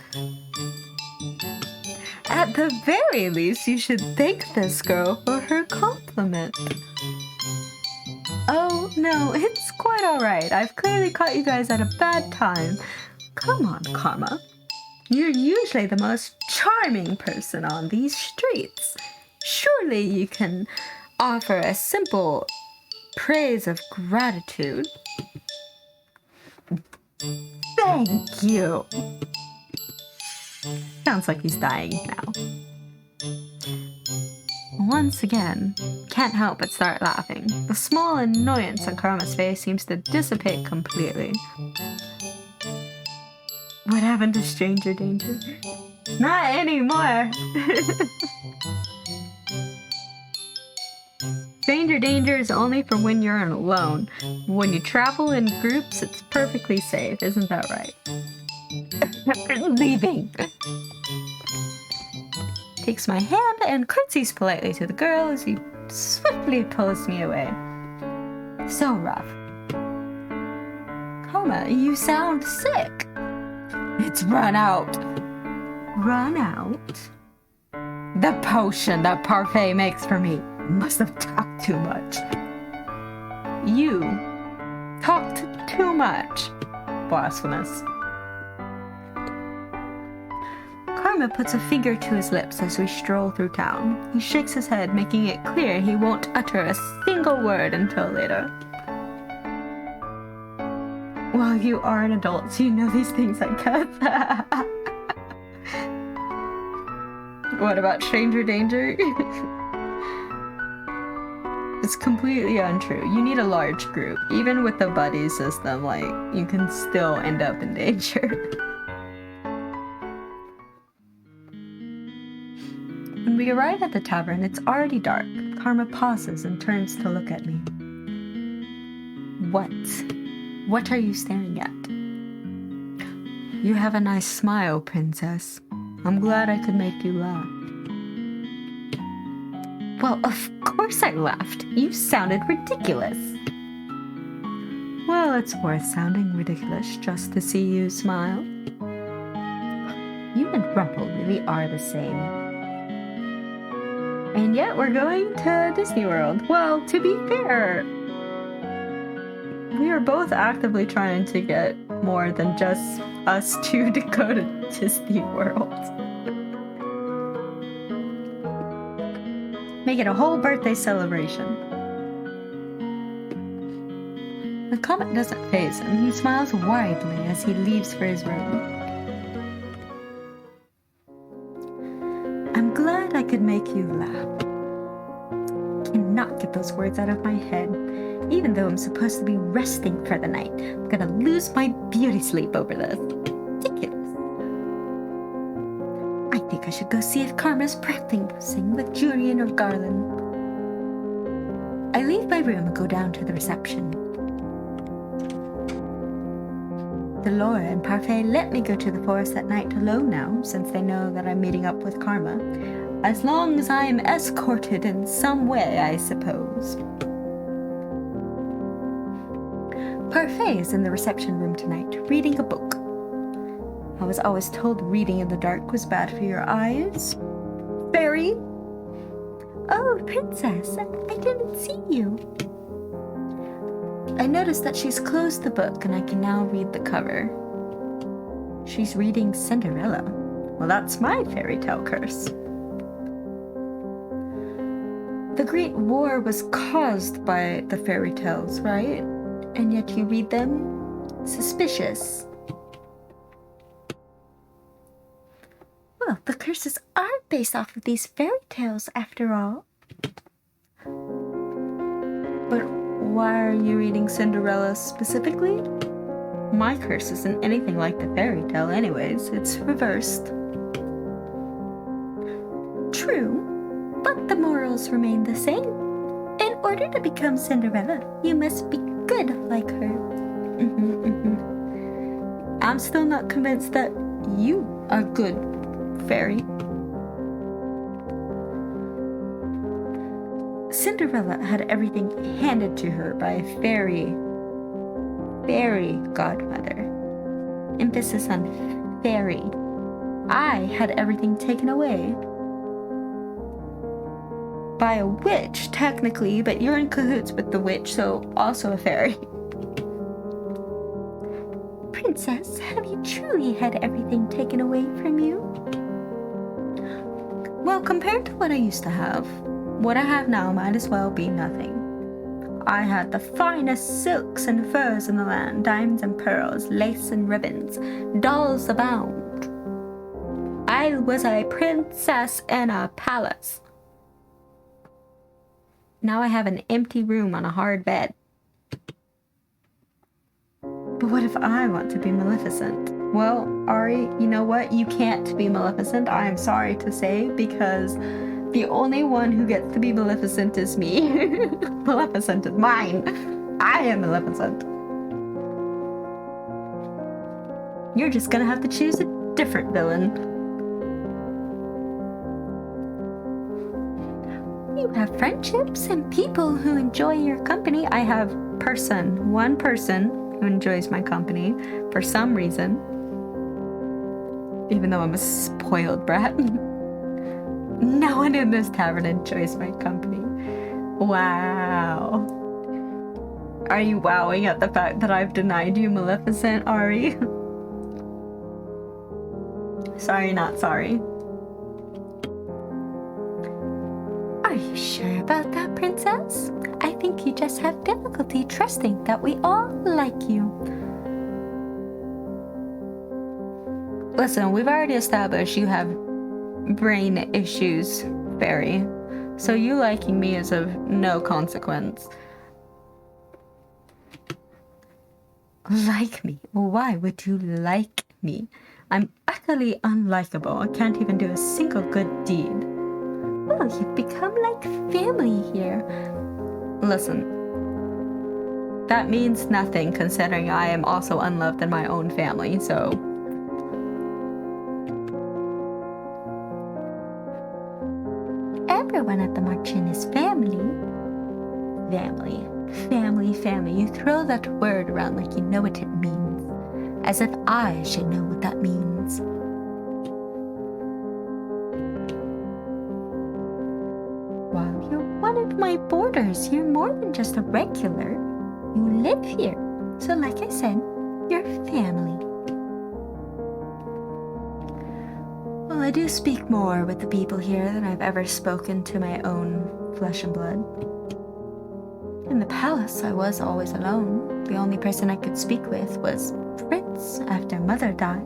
At the very least, you should thank this girl for her compliment. Oh, no, it's quite alright. I've clearly caught you guys at a bad time. Come on, Karma. You're usually the most charming person on these streets. Surely you can offer a simple praise of gratitude. Thank you. Sounds like he's dying now. Once again, can't help but start laughing. The small annoyance on Karma's face seems to dissipate completely. What happened to stranger danger? Not anymore! Stranger danger is only for when you're alone. When you travel in groups, it's perfectly safe, isn't that right? Leaving! Takes my hand and curtsies politely to the girl as he swiftly pulls me away. So rough. Karma, you sound sick. It's run out. Run out? The potion that Parfait makes for me must have talked too much. You talked too much. Blasphemous. Karma puts a finger to his lips as we stroll through town. He shakes his head, making it clear he won't utter a single word until later. Well, you are an adult, so you know these things, I guess. What about stranger danger? It's completely untrue. You need a large group. Even with the buddy system, like, you can still end up in danger. When we arrive at the tavern, it's already dark. Karma pauses and turns to look at me. What? What are you staring at? You have a nice smile, princess. I'm glad I could make you laugh. Well, of course I laughed. You sounded ridiculous. Well, it's worth sounding ridiculous just to see you smile. You and Rumple really are the same. And yet we're going to Disney World. Well, to be fair, we are both actively trying to get more than just us two to go to Disney World. Make it a whole birthday celebration. The comment doesn't faze him. He smiles widely as he leaves for his room. I'm glad I could make you laugh. Cannot get those words out of my head. Even though I'm supposed to be resting for the night, I'm gonna lose my beauty sleep over this. Ridiculous. I think I should go see if Karma's practicing with Julian or Garland. I leave my room and go down to the reception. Delora and Parfait let me go to the forest at night alone now, since they know that I'm meeting up with Karma. As long as I am escorted in some way, I suppose. Parfait is in the reception room tonight, reading a book. I was always told reading in the dark was bad for your eyes. Fairy? Oh, princess, I didn't see you. I noticed that she's closed the book and I can now read the cover. She's reading Cinderella. Well, that's my fairy tale curse. The Great War was caused by the fairy tales, right? And yet you read them? Suspicious. Well, the curses are based off of these fairy tales, after all. But why are you reading Cinderella specifically? My curse isn't anything like the fairy tale anyways. It's reversed. True, but the morals remain the same. In order to become Cinderella, you must be good like her. I'm still not convinced that you are good, fairy. Cinderella had everything handed to her by a fairy godmother. Emphasis on fairy. I had everything taken away by a witch, technically, but you're in cahoots with the witch, so also a fairy. Princess, have you truly had everything taken away from you? Well, compared to what I used to have, what I have now might as well be nothing. I had the finest silks and furs in the land, diamonds and pearls, lace and ribbons, dolls abound. I was a princess in a palace. Now I have an empty room on a hard bed. But what if I want to be Maleficent? Well, Ari, you know what? You can't be Maleficent, I am sorry to say, because the only one who gets to be Maleficent is me. Maleficent is mine. I am Maleficent. You're just gonna have to choose a different villain. You have friendships and people who enjoy your company. I have one person who enjoys my company for some reason. Even though I'm a spoiled brat. No one in this tavern enjoys my company. Wow. Are you wowing at the fact that I've denied you Maleficent, Ari? Sorry, not sorry. Are you sure about that, Princess? I think you just have difficulty trusting that we all like you. Listen, we've already established you have brain issues, fairy. So you liking me is of no consequence. Like me? Why would you like me? I'm utterly unlikable. I can't even do a single good deed. Well, you've become like family here. Listen, that means nothing considering I am also unloved in my own family, so... Everyone at the March-In is family. Family. You throw that word around like you know what it means. As if I should know what that means. While you're one of my boarders, you're more than just a regular. You live here. So like I said, you're family. Well, I do speak more with the people here than I've ever spoken to my own flesh and blood. In the palace, I was always alone. The only person I could speak with was Fritz after Mother died.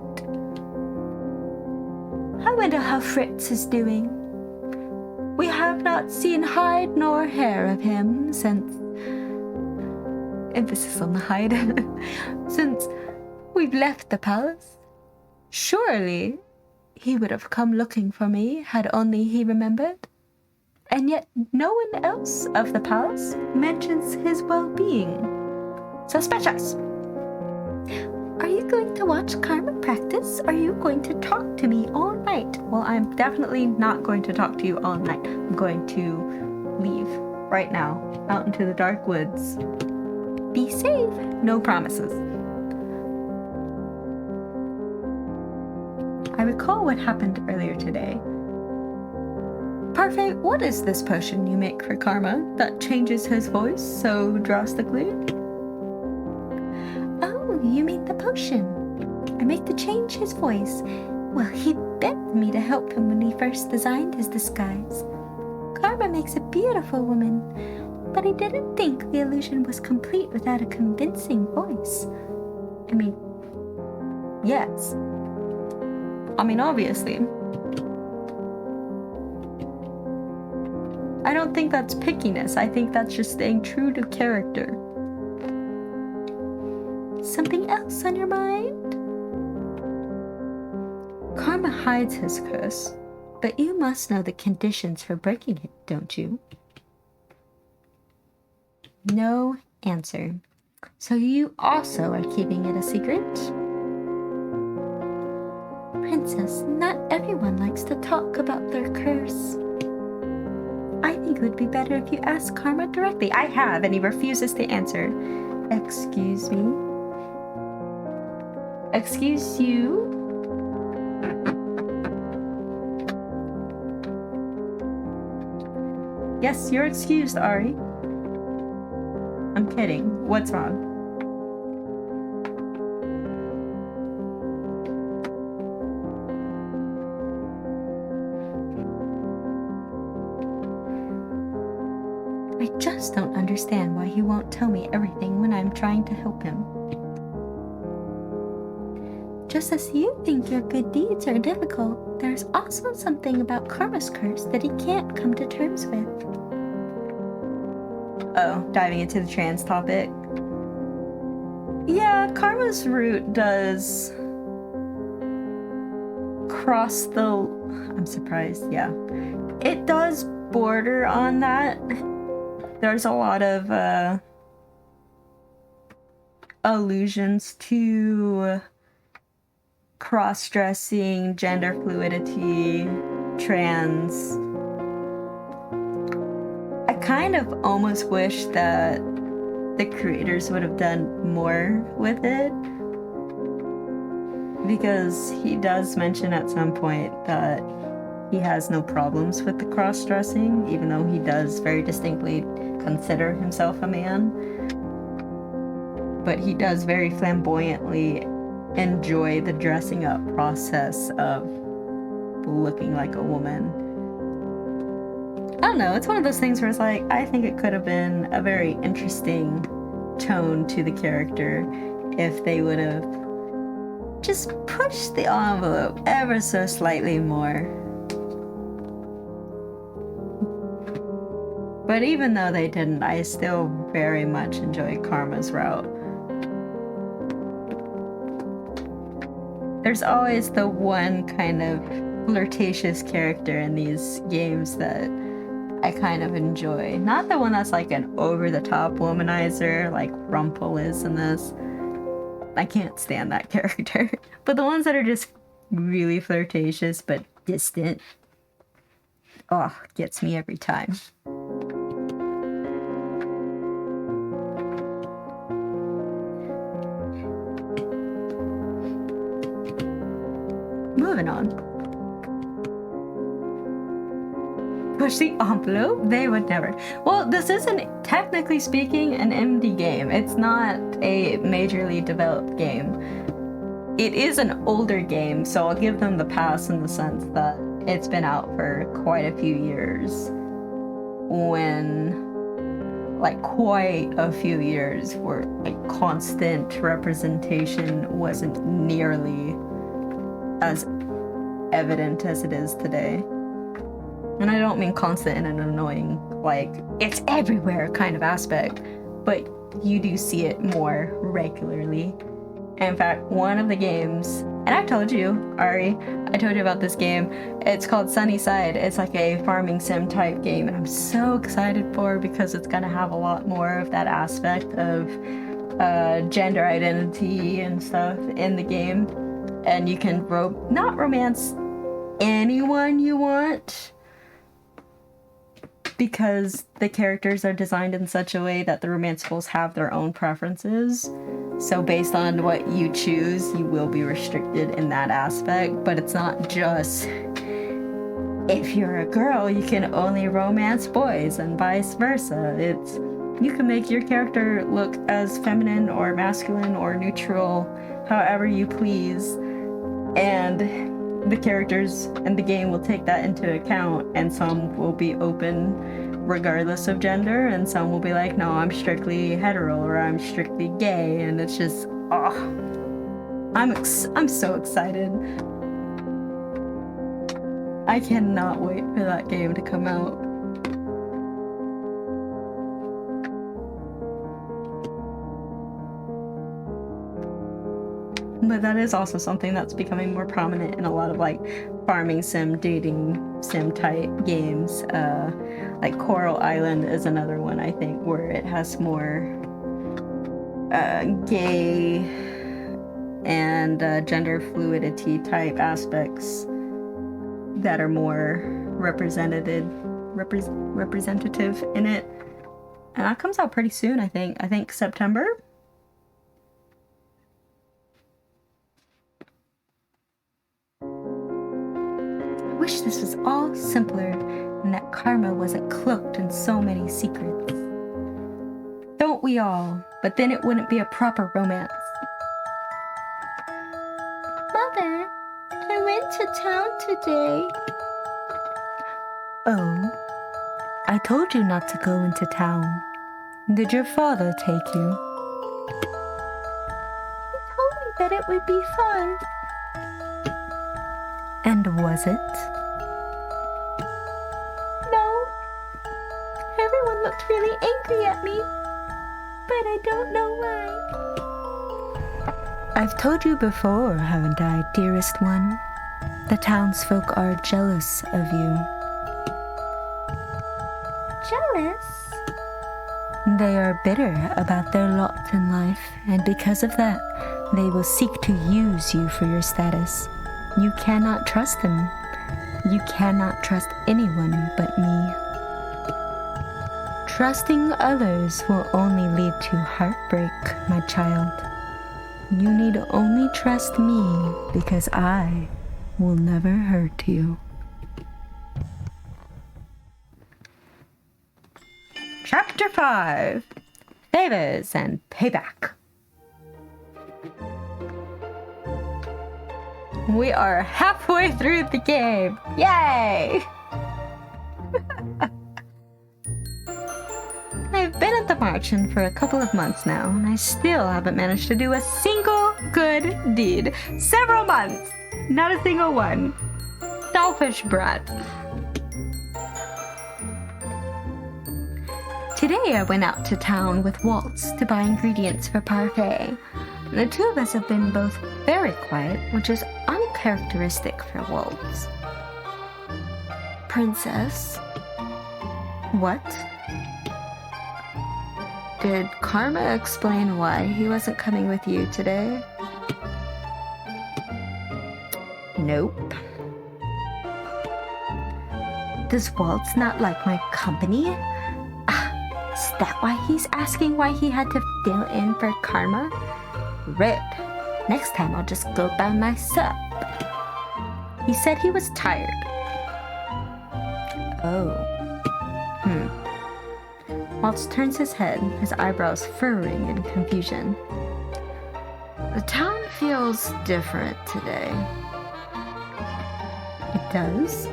I wonder how Fritz is doing. We have not seen hide nor hair of him since... Emphasis on the hide. Since we've left the palace. Surely he would have come looking for me had only he remembered. And yet no one else of the palace mentions his well-being. Suspicious! Are you going to watch Karma practice? Or are you going to talk to me all night? Well, I'm definitely not going to talk to you all night. I'm going to leave right now, out into the dark woods. Be safe. No promises. I recall what happened earlier today. Parfait, what is this potion you make for Karma that changes his voice so drastically? Oh, you made the potion. I make to change his voice. Well, he begged me to help him when he first designed his disguise. Karma makes a beautiful woman, but I didn't think the illusion was complete without a convincing voice. I mean, yes. I mean, obviously. I don't think that's pickiness. I think that's just staying true to character. Something else on your mind? Karma hides his curse, but you must know the conditions for breaking it, don't you? No answer. So you also are keeping it a secret? Princess, not everyone likes to talk about their curse. I think it would be better if you ask Karma directly. I have, and he refuses to answer. Excuse me? Excuse you? Yes, you're excused, Ari. I'm kidding. What's wrong? I just don't understand why he won't tell me everything when I'm trying to help him. Just as you think your good deeds are difficult, there's also something about Karma's curse that he can't come to terms with. Oh, diving into the trans topic. Yeah, Karma's route does cross the... I'm surprised, yeah. It does border on that. There's a lot of allusions to cross-dressing, gender fluidity, trans. I kind of almost wish that the creators would have done more with it, because he does mention at some point that he has no problems with the cross-dressing, even though he does very distinctly consider himself a man. But he does very flamboyantly enjoy the dressing up process of looking like a woman. I don't know, it's one of those things where it's like, I think it could have been a very interesting tone to the character if they would have just pushed the envelope ever so slightly more. But even though they didn't, I still very much enjoy Karma's route. There's always the one kind of flirtatious character in these games that I kind of enjoy. Not the one that's like an over-the-top womanizer like Rumpel is in this. I can't stand that character. But the ones that are just really flirtatious but distant, oh, gets me every time. Moving on. Push the envelope? They would never. Well, this isn't, technically speaking, an indie game. It's not a majorly developed game. It is an older game, so I'll give them the pass in the sense that it's been out for quite a few years. When, like, quite a few years where, like, constant representation wasn't nearly as evident as it is today. And I don't mean constant in an annoying, like, it's everywhere kind of aspect, but you do see it more regularly. And in fact, one of the games, and I've told you, Ari, I told you about this game. It's called Sunnyside. It's like a farming sim type game, and I'm so excited for, because it's gonna have a lot more of that aspect of gender identity and stuff in the game. And you can not romance anyone you want, because the characters are designed in such a way that the romanceables have their own preferences. So based on what you choose, you will be restricted in that aspect. But it's not just, if you're a girl, you can only romance boys and vice versa. It's, you can make your character look as feminine or masculine or neutral, however you please. And the characters in the game will take that into account, and some will be open regardless of gender, and some will be like, no, I'm strictly hetero or I'm strictly gay, and it's just, oh, I'm so excited. I cannot wait for that game to come out. But that is also something that's becoming more prominent in a lot of like farming sim, dating sim type games. Like Coral Island is another one, I think, where it has more gay and gender fluidity type aspects that are more representative in it. And that comes out pretty soon, I think. I think September. I wish this was all simpler and that karma wasn't cloaked in so many secrets. Don't we all? But then it wouldn't be a proper romance. Mother, I went to town today. Oh, I told you not to go into town. Did your father take you? He told me that it would be fun. And was it? No. Everyone looked really angry at me, but I don't know why. I've told you before, haven't I, dearest one? The townsfolk are jealous of you. Jealous? They are bitter about their lot in life, and because of that, they will seek to use you for your status. You cannot trust them. You cannot trust anyone but me. Trusting others will only lead to heartbreak, my child. You need only trust me because I will never hurt you. Chapter 5. Favors and Payback. We are halfway through the game. Yay! I've been at the margin for a couple of months now, and I still haven't managed to do a single good deed. Several months. Not a single one. Selfish brat. Today I went out to town with Waltz to buy ingredients for parfait. The two of us have been both very quiet, which is uncharacteristic for Waltz. Princess? What? Did Karma explain why he wasn't coming with you today? Nope. Does Waltz not like my company? Is that why he's asking why he had to fill in for Karma? Rude. Next time I'll just go by myself. He said he was tired. Oh. Waltz turns his head, his eyebrows furrowing in confusion. The town feels different today. It does?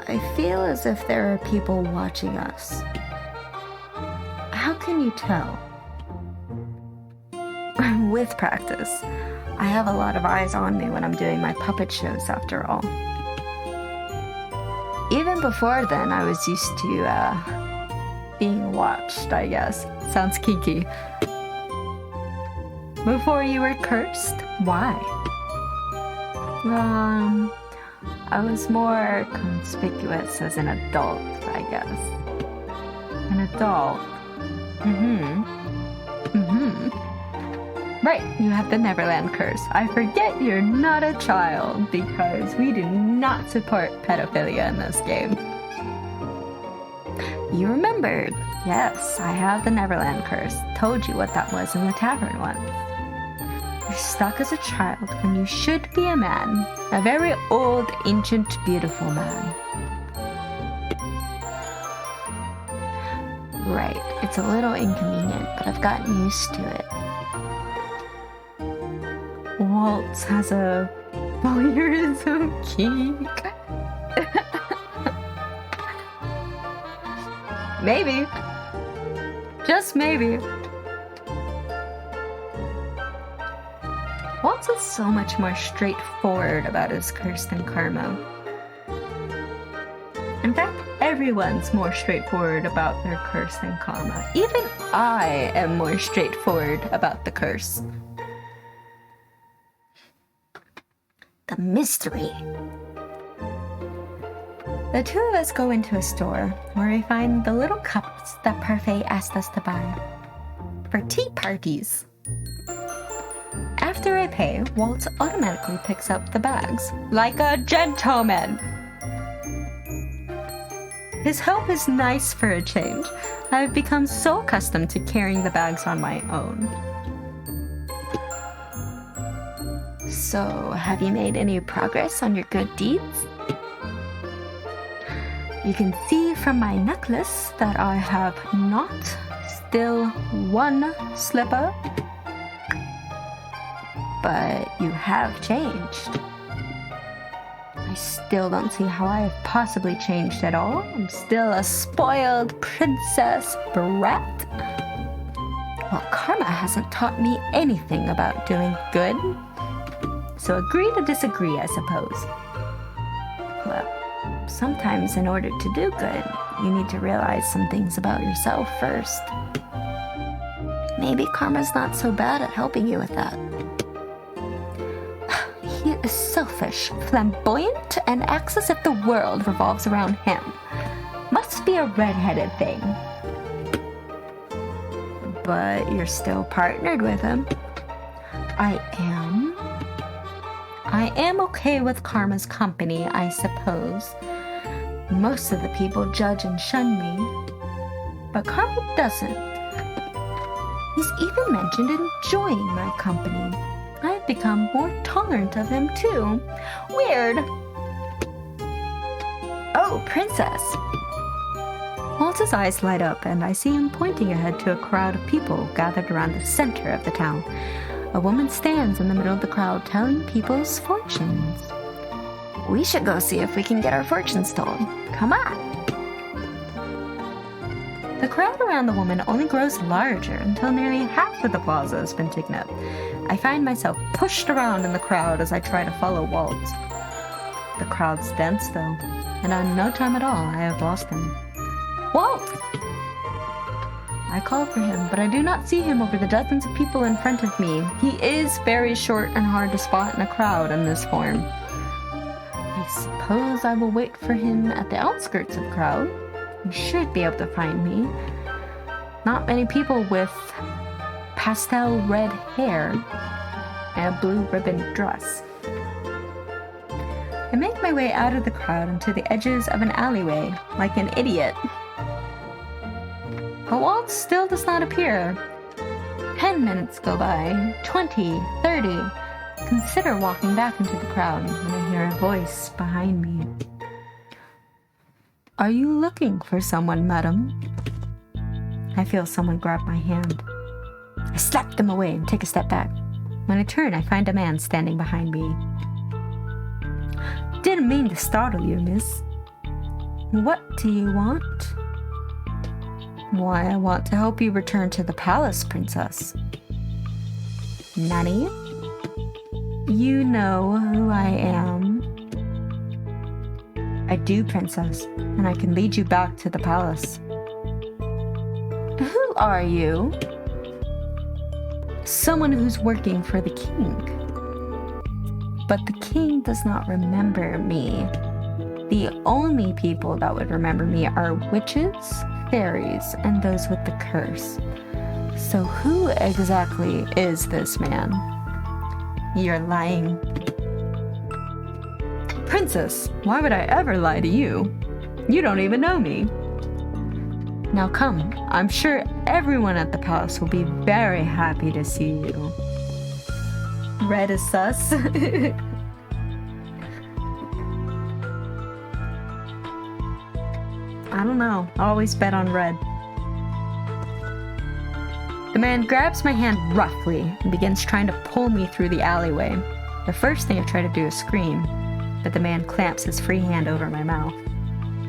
I feel as if there are people watching us. How can you tell? With practice. I have a lot of eyes on me when I'm doing my puppet shows, after all. Even before then, I was used to being watched, I guess. Sounds kinky. Before you were cursed? Why? I was more conspicuous as an adult, I guess. An adult? Right, you have the Neverland curse. I forget you're not a child because we do not support pedophilia in this game. You remembered. Yes, I have the Neverland curse. Told you what that was in the tavern once. You're stuck as a child when you should be a man. A very old, ancient, beautiful man. Right, it's a little inconvenient, but I've gotten used to it. Waltz has a voyeurism kink. Maybe. Just maybe. Waltz is so much more straightforward about his curse than Karma. In fact, everyone's more straightforward about their curse than Karma. Even I am more straightforward about the curse. The mystery. The two of us go into a store where we find the little cups that Parfait asked us to buy. for tea parties. After I pay, Walt automatically picks up the bags, like a gentleman. His help is nice for a change. I've become so accustomed to carrying the bags on my own. So, have you made any progress on your good deeds? You can see from my necklace that I have not still one slipper, but you have changed. I still don't see how I have possibly changed at all. I'm still a spoiled princess brat. Well, karma hasn't taught me anything about doing good, so agree to disagree, I suppose. Well, sometimes in order to do good, you need to realize some things about yourself first. Maybe karma's not so bad at helping you with that. He is selfish, flamboyant, and acts as if the world revolves around him. Must be a red-headed thing. But you're still partnered with him. I am okay with karma's company, I suppose. Most of the people judge and shun me, but karma doesn't. He's even mentioned enjoying my company. I've become more tolerant of him too. Weird. Oh, princess. Walt's eyes light up, and I see him pointing ahead to a crowd of people gathered around the center of the town. A woman stands in the middle of the crowd telling people's fortunes. We should go see if we can get our fortunes told. Come on. The crowd around the woman only grows larger until nearly half of the plaza has been taken up. I find myself pushed around in the crowd as I try to follow Walt. The crowd's dense though, and in no time at all I have lost him. Walt! I call for him, but I do not see him over the dozens of people in front of me. He is very short and hard to spot in a crowd in this form. I suppose I will wait for him at the outskirts of the crowd. He should be able to find me. Not many people with pastel red hair and a blue ribbon dress. I make my way out of the crowd into the edges of an alleyway, like an idiot. But Walt still does not appear. 10 minutes go by, 20, 30. Consider walking back into the crowd when I hear a voice behind me. Are you looking for someone, madam? I feel someone grab my hand. I slap them away and take a step back. When I turn, I find a man standing behind me. Didn't mean to startle you, miss. What do you want? Why, I want to help you return to the palace, princess. Nani? You know who I am. I do, princess, and I can lead you back to the palace. Who are you? Someone who's working for the king. But the king does not remember me. The only people that would remember me are witches, fairies, and those with the curse. So who exactly is this man? You're lying. Princess, why would I ever lie to you? You don't even know me. Now come, I'm sure everyone at the palace will be very happy to see you. Red is sus. I don't know. I always bet on red. The man grabs my hand roughly and begins trying to pull me through the alleyway. The first thing I try to do is scream, but the man clamps his free hand over my mouth.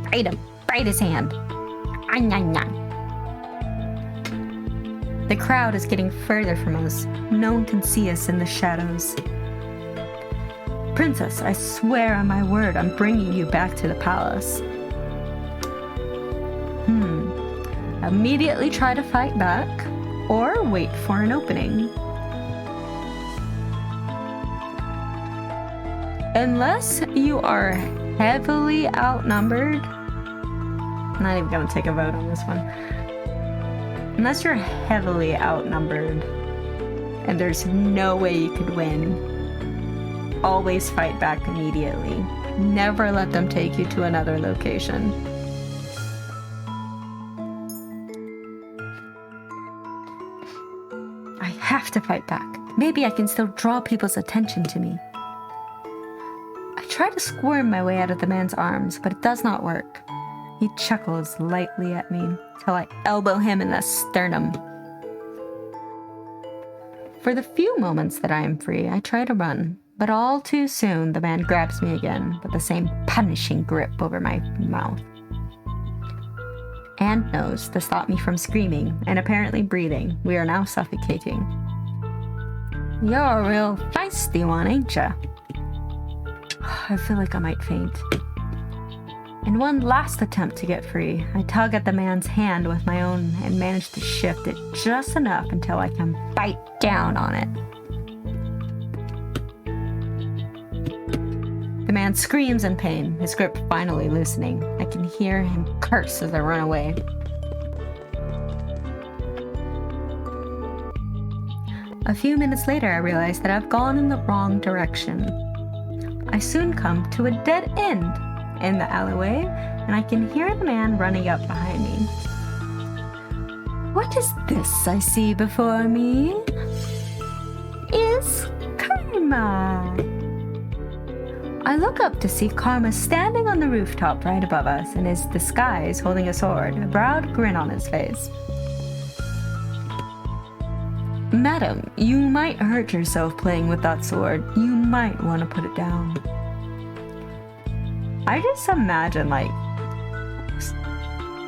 Bite him! Bite his hand! The crowd is getting further from us. No one can see us in the shadows. Princess, I swear on my word, I'm bringing you back to the palace. Immediately try to fight back, or wait for an opening. Unless you are heavily outnumbered. I'm not even gonna take a vote on this one. Unless you're heavily outnumbered and there's no way you could win, always fight back immediately. Never let them take you to another location. I have to fight back. Maybe I can still draw people's attention to me. I try to squirm my way out of the man's arms, but it does not work. He chuckles lightly at me till I elbow him in the sternum. For the few moments that I am free, I try to run, but all too soon the man grabs me again with the same punishing grip over my mouth and nose to stop me from screaming and apparently breathing. We are now suffocating. You're a real feisty one, ain't ya? I feel like I might faint. In one last attempt to get free, I tug at the man's hand with my own and manage to shift it just enough until I can bite down on it. The man screams in pain, his grip finally loosening. I can hear him curse as I run away. A few minutes later, I realize that I've gone in the wrong direction. I soon come to a dead end in the alleyway, and I can hear the man running up behind me. What is this I see before me? Is Karma. I look up to see Karma standing on the rooftop right above us in his disguise holding a sword, a broad grin on his face. Madam, you might hurt yourself playing with that sword. You might want to put it down. I just imagine, like,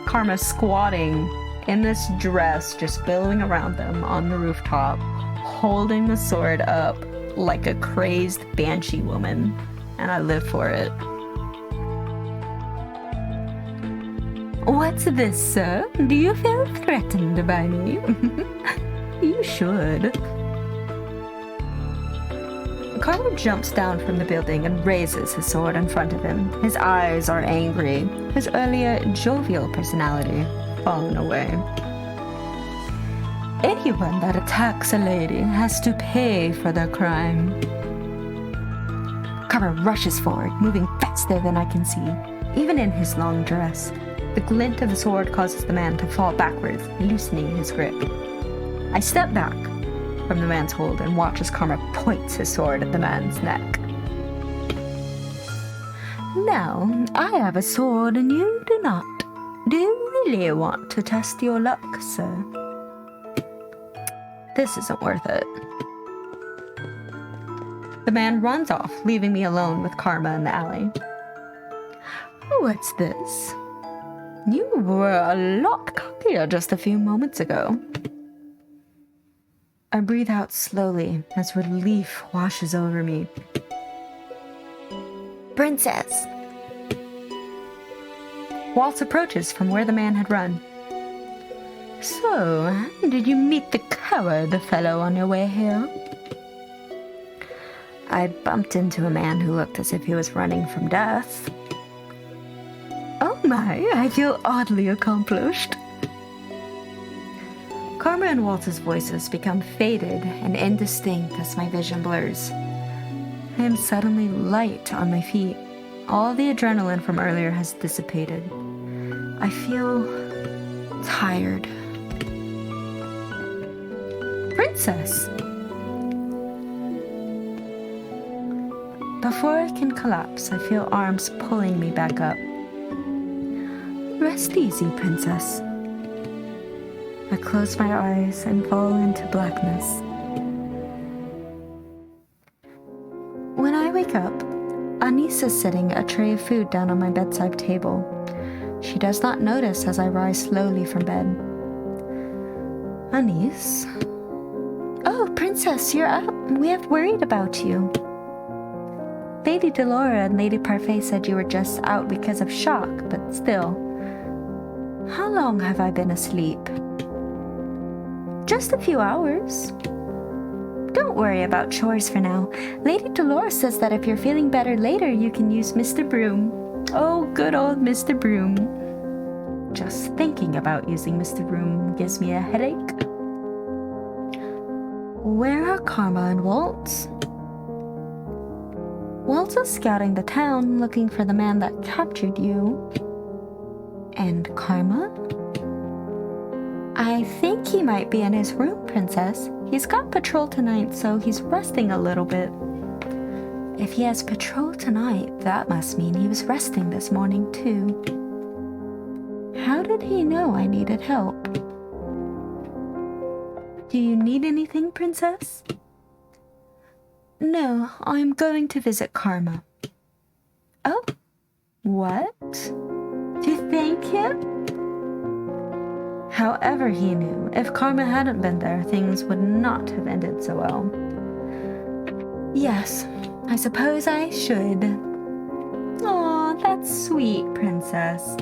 Karma squatting in this dress, just billowing around them on the rooftop, holding the sword up like a crazed banshee woman. And I live for it. What's this, sir? Do you feel threatened by me? You should. Karma jumps down from the building and raises his sword in front of him. His eyes are angry, his earlier jovial personality fallen away. Anyone that attacks a lady has to pay for their crime. Karma rushes forward, moving faster than I can see, even in his long dress. The glint of the sword causes the man to fall backwards, loosening his grip. I step back from the man's hold and watch as Karma points his sword at the man's neck. Now, I have a sword and you do not. Do you really want to test your luck, sir? This isn't worth it. The man runs off, leaving me alone with Karma in the alley. What's this? You were a lot cockier just a few moments ago. I breathe out slowly as relief washes over me. Princess! Waltz approaches from where the man had run. So, did you meet the coward fellow on your way here? I bumped into a man who looked as if he was running from death. Oh my, I feel oddly accomplished. Karma and Waltz's voices become faded and indistinct as my vision blurs. I am suddenly light on my feet. All the adrenaline from earlier has dissipated. I feel tired. Princess! Before I can collapse, I feel arms pulling me back up. Rest easy, princess. I close my eyes and fall into blackness. When I wake up, Anise is setting a tray of food down on my bedside table. She does not notice as I rise slowly from bed. Anise? Oh, princess, you're up. We have worried about you. Lady Delora and Lady Parfait said you were just out because of shock, but still. How long have I been asleep? Just a few hours. Don't worry about chores for now. Lady Dolores says that if you're feeling better later, you can use Mr. Broom. Oh, good old Mr. Broom. Just thinking about using Mr. Room gives me a headache. Where are Karma and Waltz? Waltz is scouting the town looking for the man that captured you. And Karma? I think he might be in his room, Princess. He's got patrol tonight, so he's resting a little bit. If he has patrol tonight, that must mean he was resting this morning, too. How did he know I needed help? Do you need anything, Princess? No, I'm going to visit Karma. Oh, what? To thank him? However he knew, if Karma hadn't been there, things would not have ended so well. Yes, I suppose I should. Aw, that's sweet, Princess.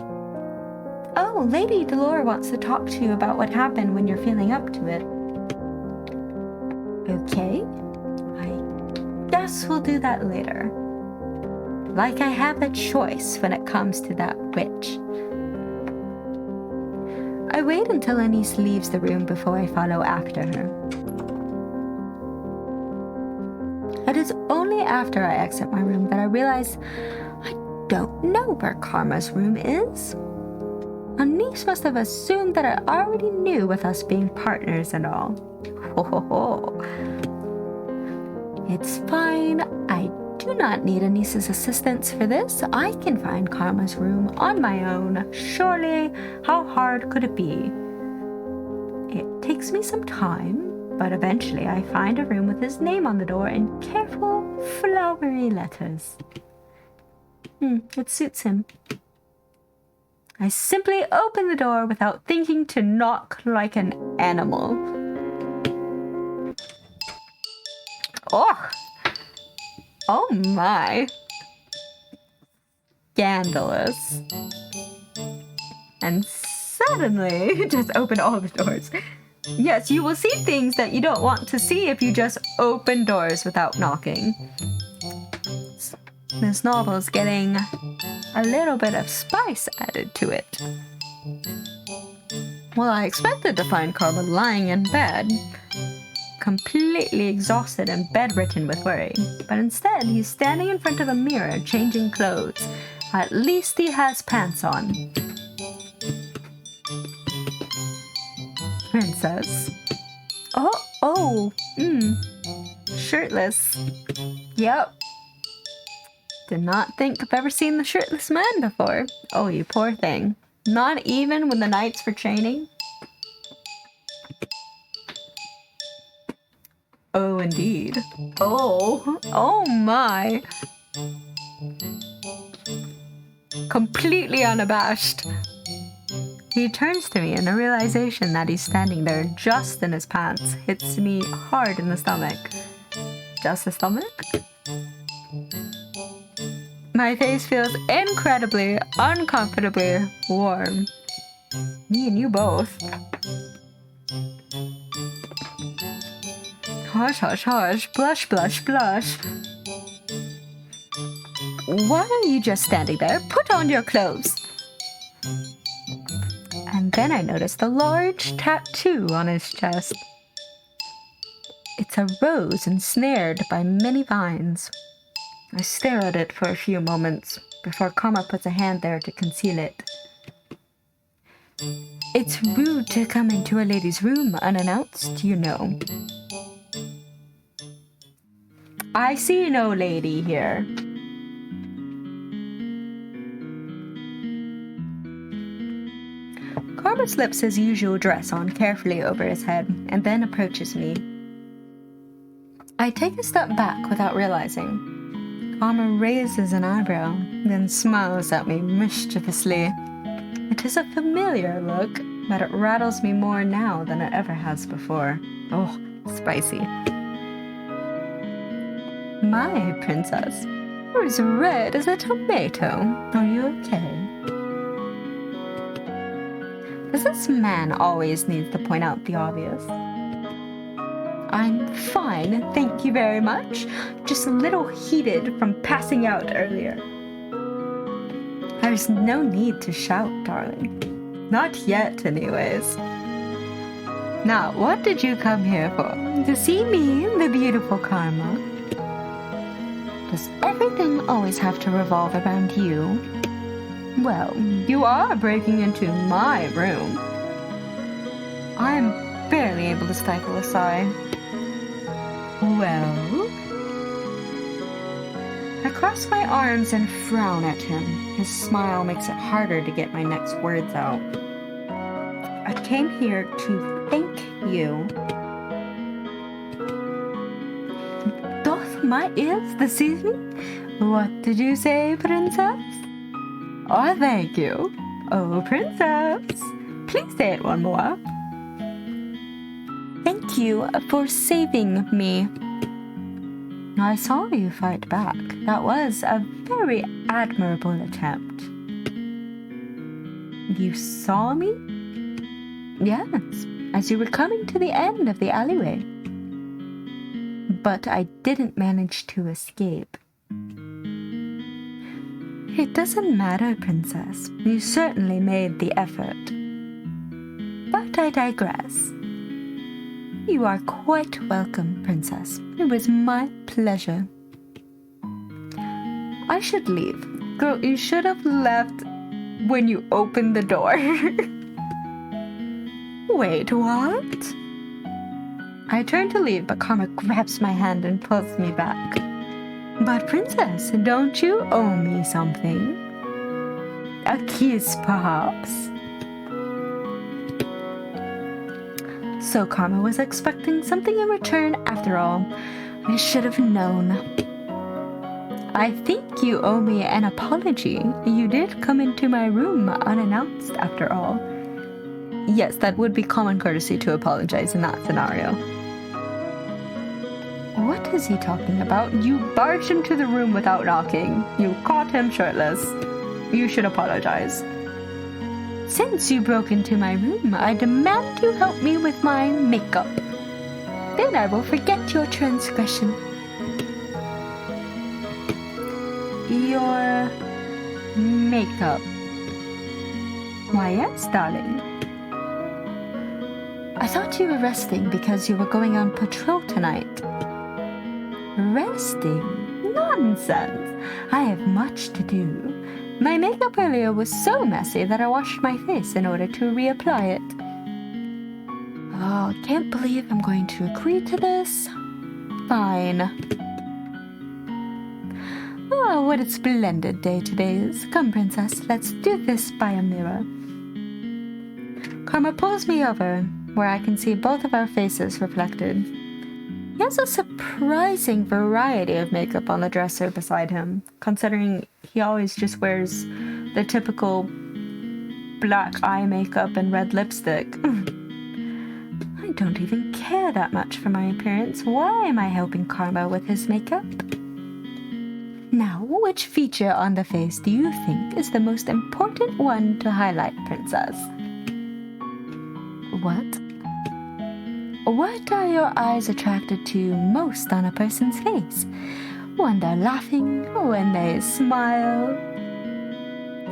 Oh, Lady Delore wants to talk to you about what happened when you're feeling up to it. Okay, I guess we'll do that later. Like I have a choice when it comes to that witch. I wait until Anise leaves the room before I follow after her. It is only after I exit my room that I realize I don't know where Karma's room is. Anise must have assumed that I already knew with us being partners and all. Ho ho ho. It's fine. I do not need Anise's assistance for this. I can find Karma's room on my own. Surely, how hard could it be? It takes me some time, but eventually I find a room with his name on the door in careful, flowery letters. It suits him. I simply open the door without thinking to knock like an animal. Oh my. Scandalous. And suddenly, just open all the doors. Yes, you will see things that you don't want to see if you just open doors without knocking. This novel's getting a little bit of spice added to it. Well, I expected to find Karma lying in bed, completely exhausted and bedridden with worry. But instead, he's standing in front of a mirror, changing clothes. At least he has pants on. Princess. Shirtless. Yep. Did not think I've ever seen the shirtless man before. Oh, you poor thing. Not even when the nights for training? Oh, indeed. Oh my. Completely unabashed. He turns to me and the realization that he's standing there just in his pants hits me hard in the stomach. Just the stomach? My face feels incredibly, uncomfortably warm. Me and you both. Hush, hush, hush. Blush, blush, blush. Why are you just standing there? Put on your clothes. And then I noticed a large tattoo on his chest. It's a rose ensnared by many vines. I stare at it for a few moments before Karma puts a hand there to conceal it. It's rude to come into a lady's room unannounced, you know. I see no lady here. Karma slips his usual dress on carefully over his head and then approaches me. I take a step back without realizing. Karma raises an eyebrow, then smiles at me mischievously. It is a familiar look, but it rattles me more now than it ever has before. Oh, spicy. My princess, you're as red as a tomato. Are you okay? Does this man always need to point out the obvious? I'm fine, thank you very much. Just a little heated from passing out earlier. There's no need to shout, darling. Not yet, anyways. Now, what did you come here for? To see me, the beautiful Karma. Does everything always have to revolve around you? Well, you are breaking into my room. I'm barely able to stifle a sigh. Well? I cross my arms and frown at him. His smile makes it harder to get my next words out. I came here to thank you. Doth my ears deceive me? What did you say, princess? Oh, thank you. Oh, princess. Please say it one more. Thank you for saving me. I saw you fight back. That was a very admirable attempt. You saw me? Yes, as you were coming to the end of the alleyway. But I didn't manage to escape. It doesn't matter, princess. You certainly made the effort. But I digress. You are quite welcome, princess. It was my pleasure. I should leave. Girl, you should have left when you opened the door. Wait, what? I turn to leave, but Karma grabs my hand and pulls me back. But princess, don't you owe me something? A kiss, perhaps? So Karma was expecting something in return after all. I should have known. I think you owe me an apology. You did come into my room unannounced after all. Yes, that would be common courtesy to apologize in that scenario. What is he talking about? You barged into the room without knocking. You caught him shirtless. You should apologize. Since you broke into my room, I demand you help me with my makeup. Then I will forget your transgression. Your makeup? Why, yes, darling. I thought you were resting because you were going on patrol tonight. Resting? Nonsense! I have much to do. My makeup earlier was so messy that I washed my face in order to reapply it. Oh, can't believe I'm going to agree to this. Fine. Oh, what a splendid day today is. Come, princess, let's do this by a mirror. Karma pulls me over, where I can see both of our faces reflected. He has a surprising variety of makeup on the dresser beside him, considering he always just wears the typical black eye makeup and red lipstick. I don't even care that much for my appearance. Why am I helping Karma with his makeup? Now, which feature on the face do you think is the most important one to highlight, princess? What? What are your eyes attracted to most on a person's face? When they're laughing, when they smile?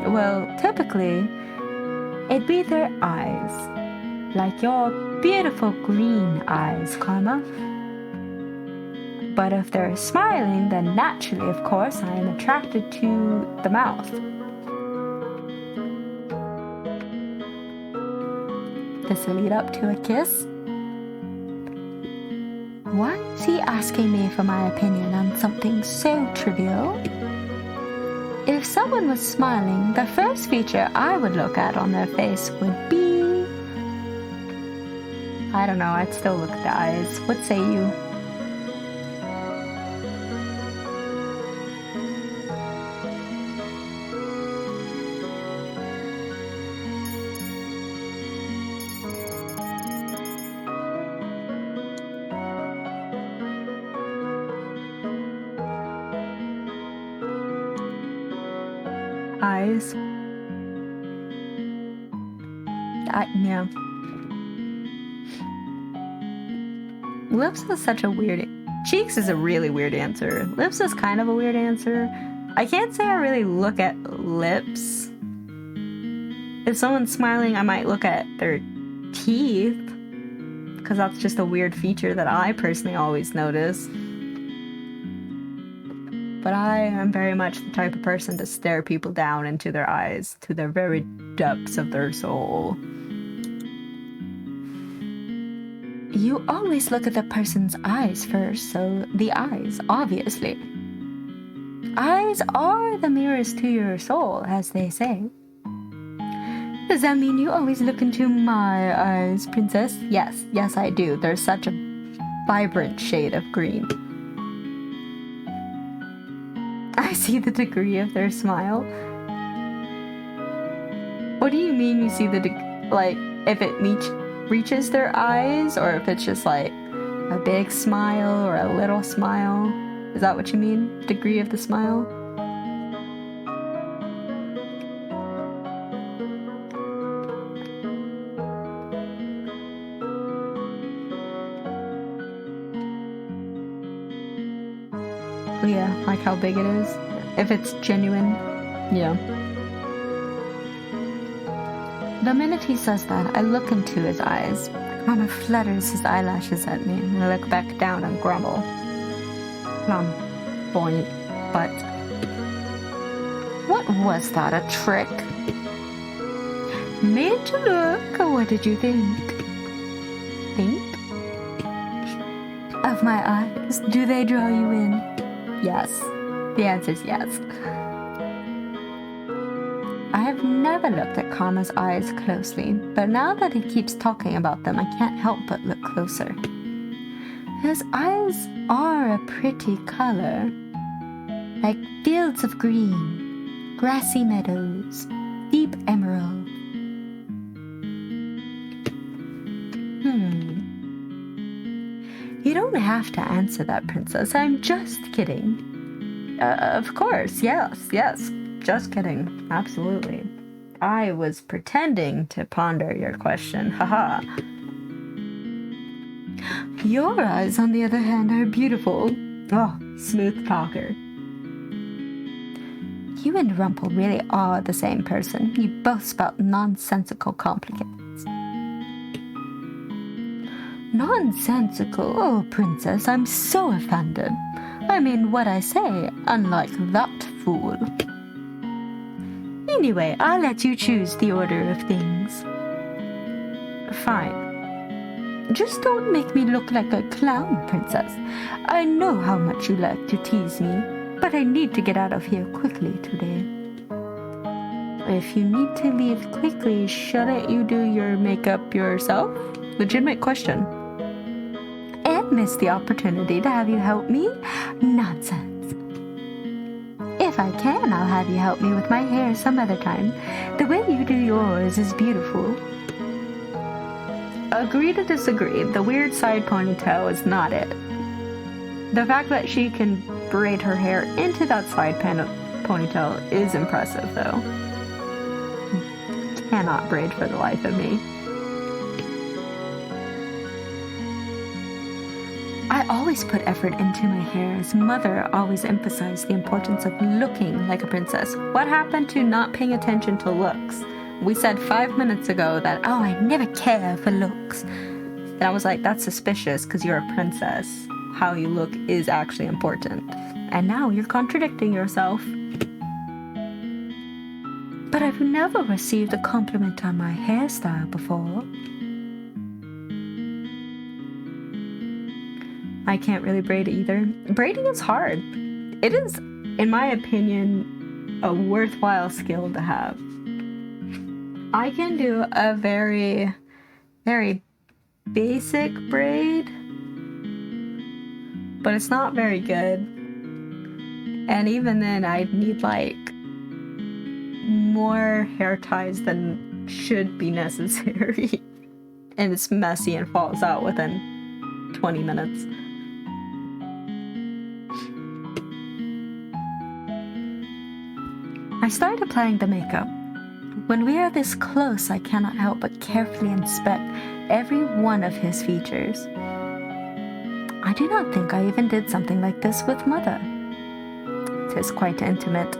Well, typically, it'd be their eyes. Like your beautiful green eyes, Karma. But if they're smiling, then naturally, of course, I am attracted to the mouth. This will lead up to a kiss. Why is he asking me for my opinion on something so trivial? If someone was smiling, the first feature I would look at on their face would be... I don't know, I'd still look at the eyes. What say you? Eyes. Yeah. Lips is such a weird... Cheeks is a really weird answer. Lips is kind of a weird answer. I can't say I really look at lips. If someone's smiling, I might look at their teeth, because that's just a weird feature that I personally always notice. But I am very much the type of person to stare people down into their eyes, to the very depths of their soul. You always look at the person's eyes first, so the eyes, obviously. Eyes are the mirrors to your soul, as they say. Does that mean you always look into my eyes, princess? Yes, I do. They're such a vibrant shade of green. I see the degree of their smile. What do you mean you see the like, if it reaches their eyes, or if it's just like a big smile or a little smile? Is that what you mean? Degree of the smile? Yeah, like how big it is. If it's genuine, yeah. The minute he says that, I look into his eyes. Mama flutters his eyelashes at me, and I look back down and grumble. Flamboyant butt. What was that, a trick? Made you look. What did you think? Think? Of my eyes? Do they draw you in? Yes. The answer is yes. I have never looked at Karma's eyes closely, but now that he keeps talking about them, I can't help but look closer. His eyes are a pretty color, like fields of green, grassy meadows, deep emerald. You don't have to answer that, princess. I'm just kidding. Of course, yes, just kidding. Absolutely. I was pretending to ponder your question, haha. Your eyes, on the other hand, are beautiful. Oh, smooth talker. You and Rumple really are the same person. You both spout nonsensical compliments. Nonsensical? Oh, princess, I'm so offended. I mean what I say, unlike that fool. Anyway, I'll let you choose the order of things. Fine. Just don't make me look like a clown, princess. I know how much you like to tease me, but I need to get out of here quickly today. If you need to leave quickly, shouldn't you do your makeup yourself? Legitimate question. And miss the opportunity to have you help me? Nonsense. If I can, I'll have you help me with my hair some other time. The way you do yours is beautiful. Agree to disagree. The weird side ponytail is not it. The fact that she can braid her hair into that side ponytail is impressive, though. Cannot braid for the life of me. I always put effort into my hair, as Mother always emphasized the importance of looking like a princess. What happened to not paying attention to looks? We said 5 minutes ago that, oh, I never care for looks. And I was like, that's suspicious because you're a princess. How you look is actually important. And now you're contradicting yourself. But I've never received a compliment on my hairstyle before. I can't really braid either. Braiding is hard. It is, in my opinion, a worthwhile skill to have. I can do a very, very basic braid, but it's not very good. And even then, I'd need like more hair ties than should be necessary. And it's messy and falls out within 20 minutes. I start applying the makeup. When we are this close, I cannot help but carefully inspect every one of his features. I do not think I even did something like this with Mother. 'Tis quite intimate.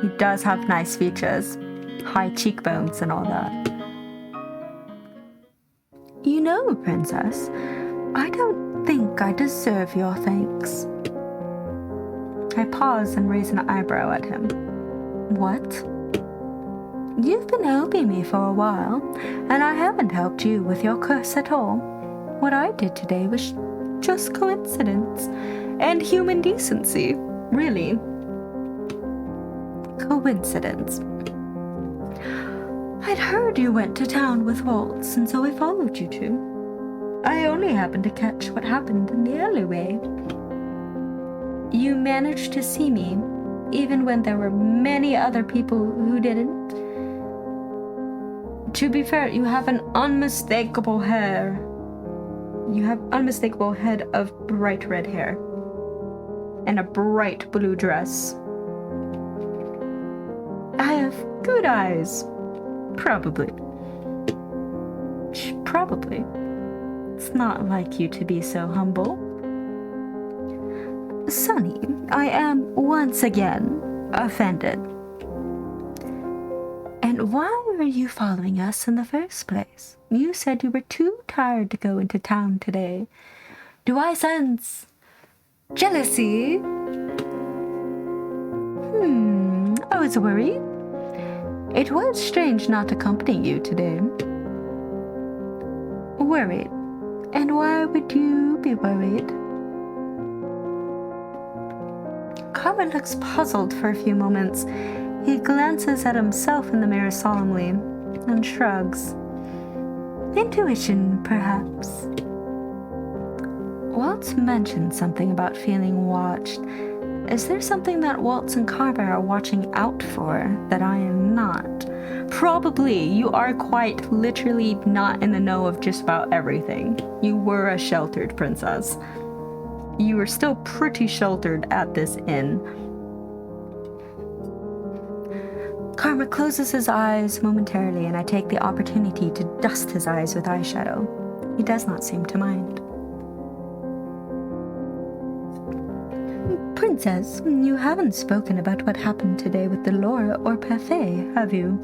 He does have nice features. high cheekbones and all that. You know, Princess, I don't think I deserve your thanks. I pause and raise an eyebrow at him. What? You've been helping me for a while, and I haven't helped you with your curse at all. What I did today was just coincidence and human decency, really. Coincidence. I'd heard you went to town with Waltz, and so I followed you too. I only happened to catch what happened in the alleyway. You managed to see me, even when there were many other people who didn't. To be fair, you have an unmistakable hair. You have unmistakable head of bright red hair. And a bright blue dress. I have good eyes. Probably. Probably. It's not like you to be so humble. Sonny, I am once again offended. And why were you following us in the first place? You said you were too tired to go into town today. Do I sense jealousy? I was worried. It was strange not accompanying you today. Worried? And why would you be worried? Carmen looks puzzled for a few moments. He glances at himself in the mirror solemnly and shrugs. Intuition, perhaps. Waltz mentioned something about feeling watched. Is there something that Waltz and Carver are watching out for that I am not? Probably. You are quite literally not in the know of just about everything. You were a sheltered princess. You were still pretty sheltered at this inn. Karma closes his eyes momentarily, and I take the opportunity to dust his eyes with eyeshadow. He does not seem to mind. Princess, you haven't spoken about what happened today with Delora or Parfait, have you?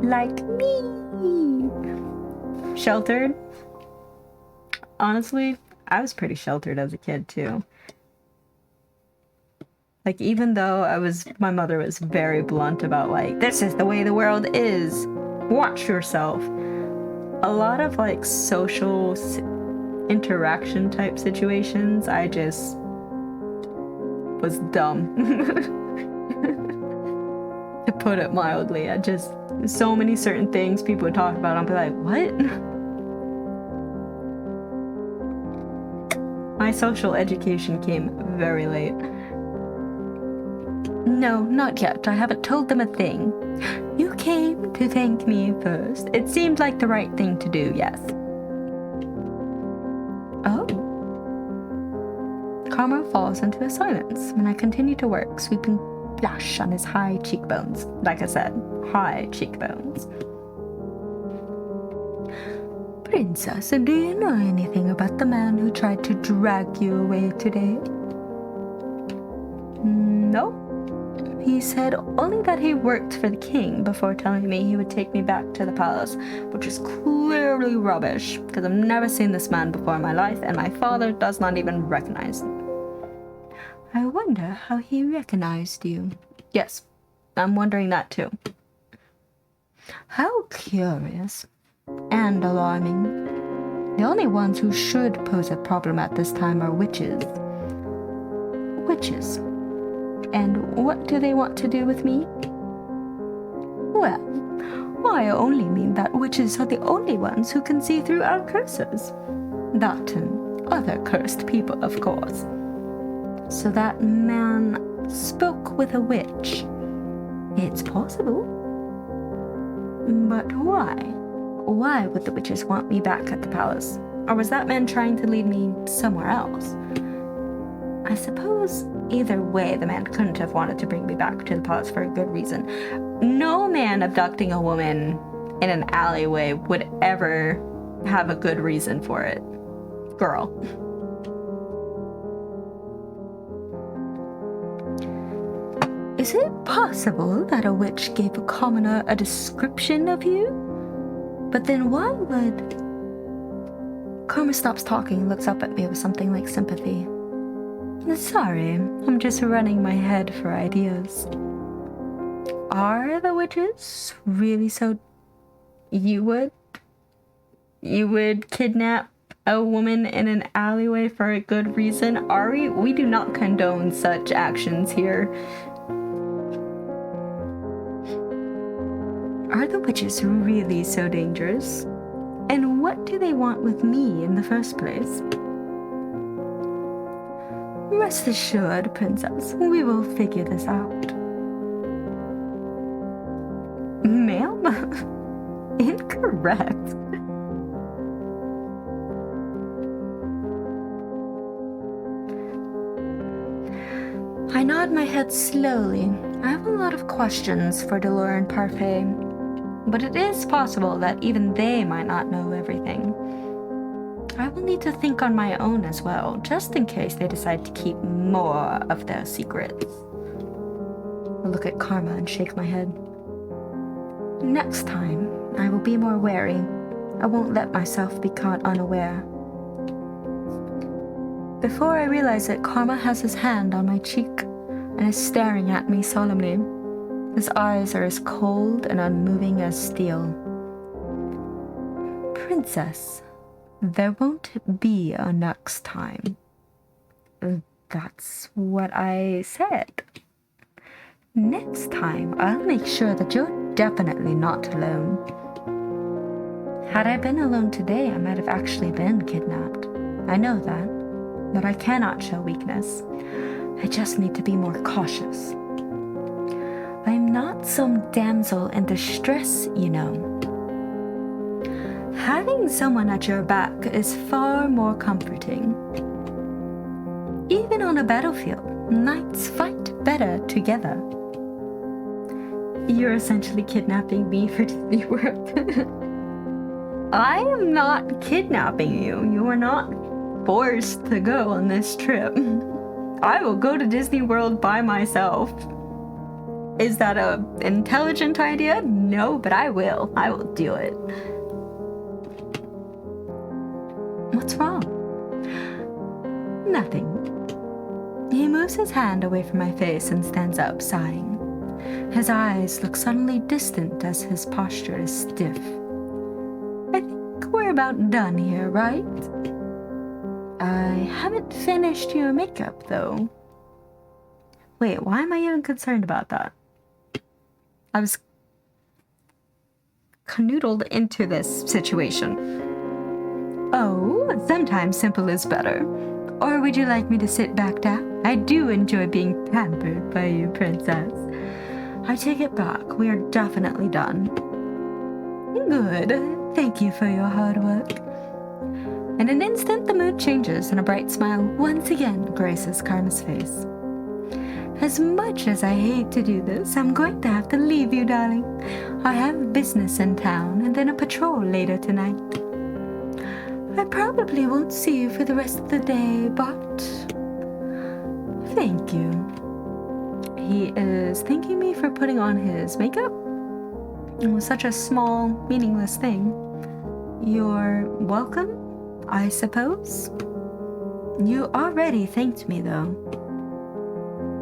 Like me. Sheltered? Honestly, I was pretty sheltered as a kid, too. Like, even though my mother was very blunt about, like, this is the way the world is. Watch yourself. A lot of, like, social interaction type situations, I just was dumb. To put it mildly. So many certain things people would talk about, I'd be like, what? My social education came very late. No, not yet. I haven't told them a thing. You came to thank me first. It seemed like the right thing to do, yes. Oh. Karma falls into a silence, and I continue to work, sweeping blush on his high cheekbones. Like I said, high cheekbones. Princess, do you know anything about the man who tried to drag you away today? No. He said only that he worked for the king before telling me he would take me back to the palace, which is clearly rubbish, because I've never seen this man before in my life, and my father does not even recognize him. I wonder how he recognized you. Yes, I'm wondering that too. How curious and alarming. The only ones who should pose a problem at this time are witches. Witches. And what do they want to do with me? Well, I only mean that witches are the only ones who can see through our curses. That and other cursed people, of course. So that man spoke with a witch. It's possible. But why? Why would the witches want me back at the palace? Or was that man trying to lead me somewhere else? I suppose either way the man couldn't have wanted to bring me back to the palace for a good reason. No man abducting a woman in an alleyway would ever have a good reason for it. Girl. Is it possible that a witch gave a commoner a description of you? But then why would... Karma stops talking and looks up at me with something like sympathy. Sorry, I'm just running my head for ideas. Are the witches really so... You would kidnap a woman in an alleyway for a good reason? Are we? We do not condone such actions here. Are the witches really so dangerous? And what do they want with me in the first place? Rest assured, Princess, we will figure this out. Ma'am? Incorrect. I nod my head slowly. I have a lot of questions for Delore and Parfait, but it is possible that even they might not know everything. I will need to think on my own as well, just in case they decide to keep more of their secrets. I look at Karma and shake my head. Next time, I will be more wary. I won't let myself be caught unaware. Before I realize it, Karma has his hand on my cheek and is staring at me solemnly. His eyes are as cold and unmoving as steel. Princess, there won't be a next time. That's what I said. Next time, I'll make sure that you're definitely not alone. Had I been alone today, I might have actually been kidnapped. I know that, but I cannot show weakness. I just need to be more cautious. I'm not some damsel in distress, you know. Having someone at your back is far more comforting. Even on a battlefield, knights fight better together. You're essentially kidnapping me for Disney World. I am not kidnapping you. You are not forced to go on this trip. I will go to Disney World by myself. Is that an intelligent idea? No, but I will. I will do it. What's wrong? Nothing. He moves his hand away from my face and stands up, sighing. His eyes look suddenly distant as his posture is stiff. I think we're about done here, right? I haven't finished your makeup, though. Wait, why am I even concerned about that? I was canoodled into this situation. Oh, sometimes simple is better. Or would you like me to sit back down? I do enjoy being pampered by you, Princess. I take it back. We are definitely done. Good. Thank you for your hard work. In an instant, the mood changes and a bright smile once again graces Karma's face. As much as I hate to do this, I'm going to have to leave you, darling. I have business in town and then a patrol later tonight. I probably won't see you for the rest of the day, but thank you. He is thanking me for putting on his makeup. It was such a small, meaningless thing. You're welcome, I suppose. You already thanked me, though.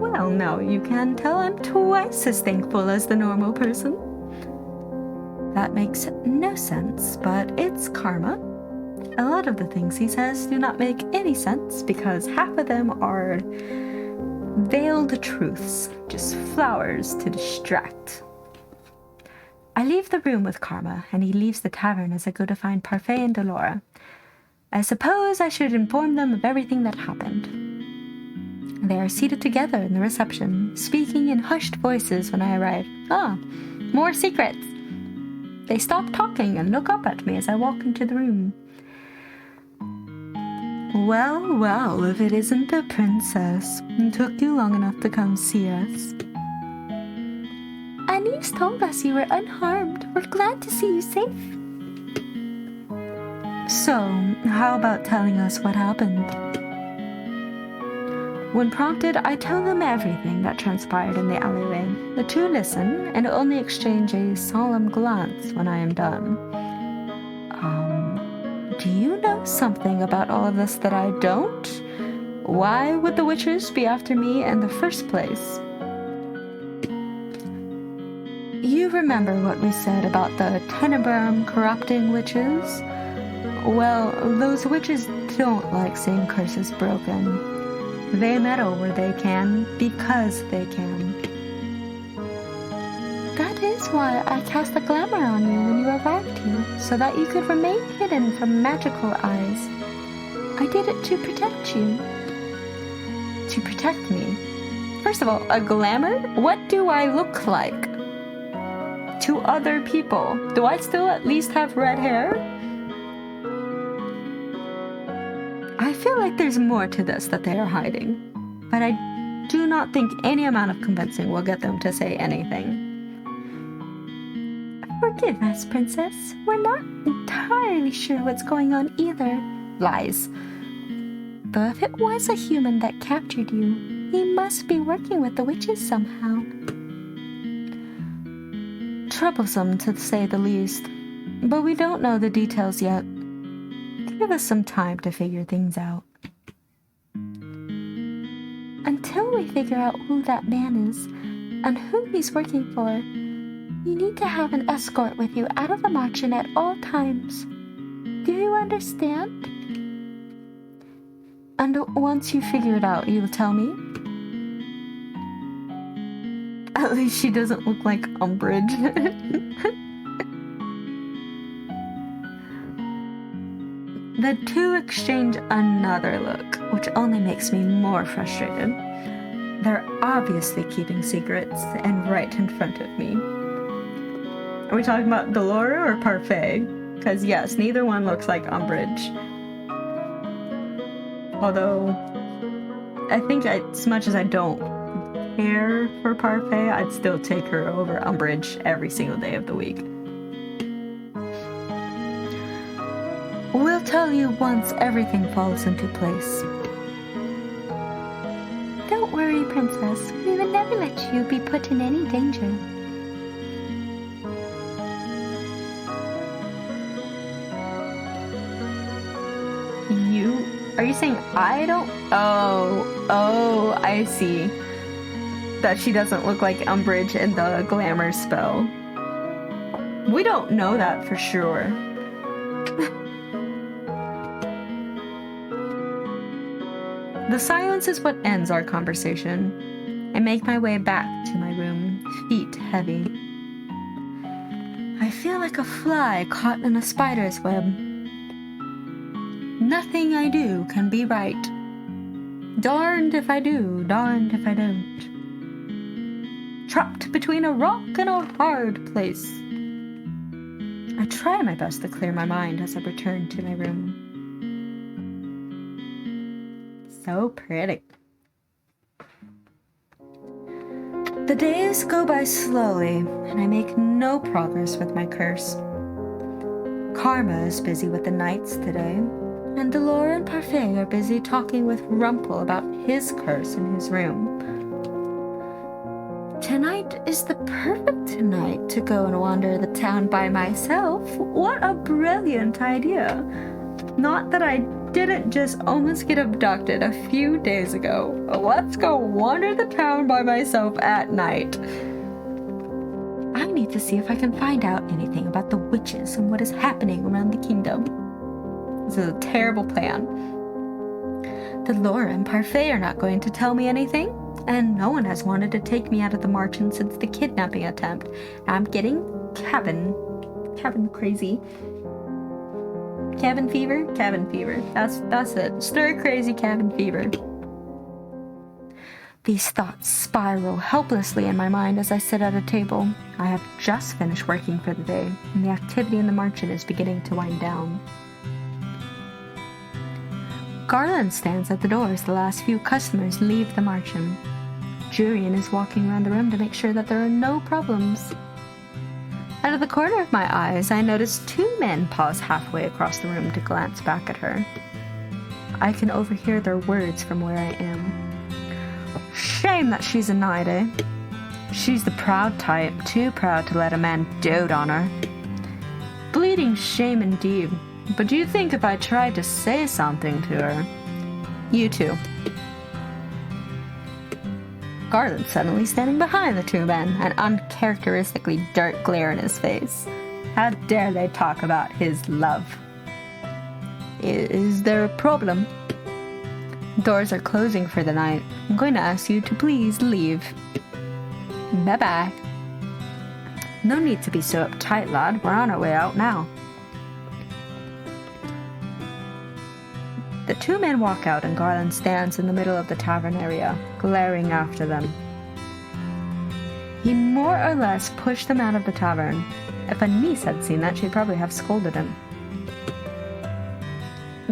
Well, now you can tell I'm twice as thankful as the normal person. That makes no sense, but it's Karma. A lot of the things he says do not make any sense because half of them are veiled truths, just flowers to distract. I leave the room with Karma, and he leaves the tavern as I go to find Parfait and Delora. I suppose I should inform them of everything that happened. They are seated together in the reception, speaking in hushed voices when I arrive. More secrets! They stop talking and look up at me as I walk into the room. Well, well, if it isn't the princess. It took you long enough to come see us. Annie's told us you were unharmed. We're glad to see you safe. So, how about telling us what happened? When prompted, I tell them everything that transpired in the alleyway. The two listen and only exchange a solemn glance when I am done. Do you know something about all of this that I don't? Why would the witches be after me in the first place? You remember what we said about the Tenebrum corrupting witches? Well, those witches don't like seeing curses broken. They meddle where they can because they can. That is why I cast a glamour on you when you arrived here, so that you could remain hidden from magical eyes. I did it to protect you. To protect me? First of all, a glamour? What do I look like? To other people? Do I still at least have red hair? I feel like there's more to this that they are hiding, but I do not think any amount of convincing will get them to say anything. Forgive us, Princess. We're not entirely sure what's going on either. Lies. Though if it was a human that captured you, he must be working with the witches somehow. Troublesome, to say the least, but we don't know the details yet. Give us some time to figure things out. Until we figure out who that man is and who he's working for, you need to have an escort with you out of the margin at all times. Do you understand? And once you figure it out, you'll tell me? At least she doesn't look like Umbridge. The two exchange another look, which only makes me more frustrated. They're obviously keeping secrets, and right in front of me. Are we talking about Delora or Parfait? Because yes, neither one looks like Umbridge. Although, I think as much as I don't care for Parfait, I'd still take her over Umbridge every single day of the week. We'll tell you once everything falls into place. Don't worry, Princess. We will never let you be put in any danger. Are you saying I don't? Oh, I see. That she doesn't look like Umbridge in the glamour spell. We don't know that for sure. The silence is what ends our conversation. I make my way back to my room, feet heavy. I feel like a fly caught in a spider's web. Nothing I do can be right. Darned if I do, darned if I don't. Trapped between a rock and a hard place. I try my best to clear my mind as I return to my room. So pretty. The days go by slowly, and I make no progress with my curse. Karma is busy with the knights today, and Delora and Parfait are busy talking with Rumple about his curse in his room. Tonight is the perfect night to go and wander the town by myself. What a brilliant idea! Not that I didn't just almost get abducted a few days ago. Let's go wander the town by myself at night. I need to see if I can find out anything about the witches and what is happening around the kingdom. This is a terrible plan. Delora and Parfait are not going to tell me anything, and no one has wanted to take me out of the margin since the kidnapping attempt. I'm getting cabin crazy. Cabin fever? Cabin fever. That's it. Stir crazy cabin fever. These thoughts spiral helplessly in my mind as I sit at a table. I have just finished working for the day, and the activity in the margin is beginning to wind down. Garland stands at the door as the last few customers leave the margin. Jurian is walking around the room to make sure that there are no problems. Out of the corner of my eyes, I notice two men pause halfway across the room to glance back at her. I can overhear their words from where I am. Shame that she's a knight, eh? She's the proud type, too proud to let a man dote on her. Bleeding shame indeed. But do you think if I tried to say something to her? You two. Garland suddenly standing behind the two men, an uncharacteristically dark glare in his face. How dare they talk about his love? Is there a problem? Doors are closing for the night. I'm going to ask you to please leave. Bye-bye. No need to be so uptight, lad. We're on our way out now. The two men walk out and Garland stands in the middle of the tavern area, glaring after them. He more or less pushed them out of the tavern. If a niece had seen that, she'd probably have scolded him.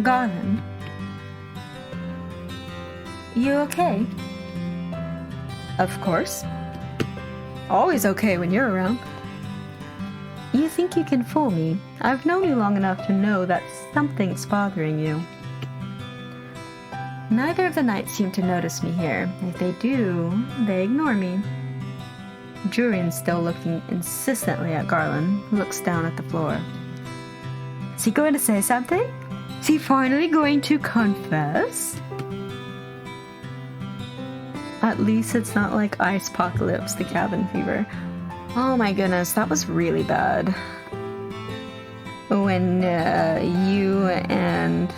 Garland? You okay? Of course. Always okay when you're around. You think you can fool me? I've known you long enough to know that something's bothering you. Neither of the knights seem to notice me here. If they do, they ignore me. Jurian, still looking insistently at Garland, looks down at the floor. Is he going to say something? Is he finally going to confess? At least it's not like Ice Apocalypse, the cabin fever. Oh my goodness, that was really bad. When you and...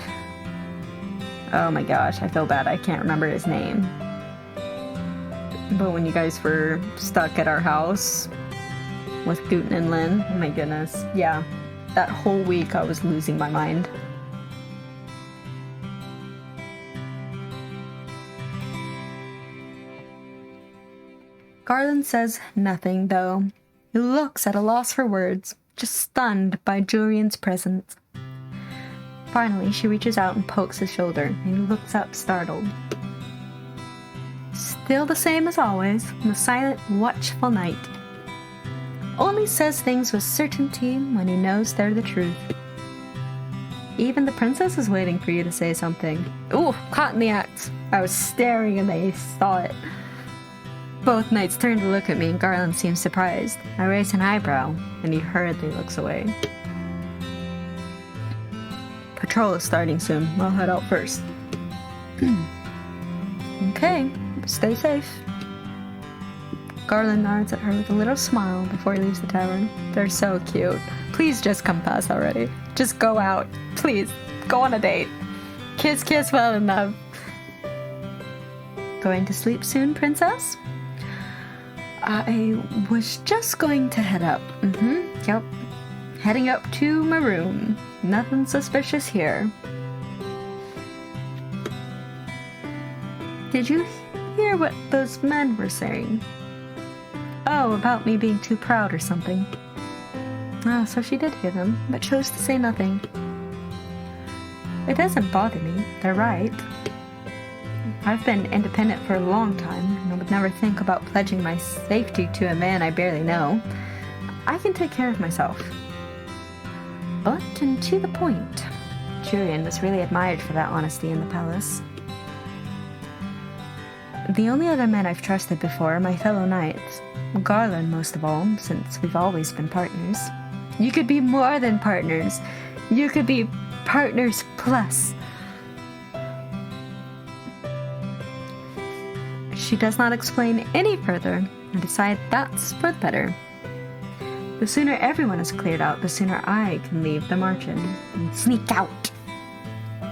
Oh my gosh, I feel bad. I can't remember his name. But when you guys were stuck at our house with Guten and Lynn, oh my goodness. Yeah, that whole week I was losing my mind. Garland says nothing, though. He looks at a loss for words, just stunned by Jurian's presence. Finally, she reaches out and pokes his shoulder, and he looks up, startled. Still the same as always, the silent, watchful knight. Only says things with certainty when he knows they're the truth. Even the princess is waiting for you to say something. Ooh, caught in the act. I was staring and they saw it. Both knights turn to look at me and Garland seems surprised. I raise an eyebrow, and he hurriedly looks away. Patrol is starting soon. I'll head out first. Okay, stay safe. Garland nods at her with a little smile before he leaves the tavern. They're so cute. Please just confess already. Just go out. Please, go on a date. Kiss, kiss, fall in love. Going to sleep soon, princess? I was just going to head up. Yep. Heading up to my room. Nothing suspicious here. Did you hear what those men were saying? Oh, about me being too proud or something. Oh, so she did hear them, but chose to say nothing. It doesn't bother me. They're right. I've been independent for a long time, and I would never think about pledging my safety to a man I barely know. I can take care of myself. But, and to the point, Julian was really admired for that honesty in the palace. The only other men I've trusted before are my fellow knights. Garland most of all, since we've always been partners. You could be more than partners. You could be partners plus. She does not explain any further. I decide that's for the better. The sooner everyone is cleared out, the sooner I can leave the margin and sneak out.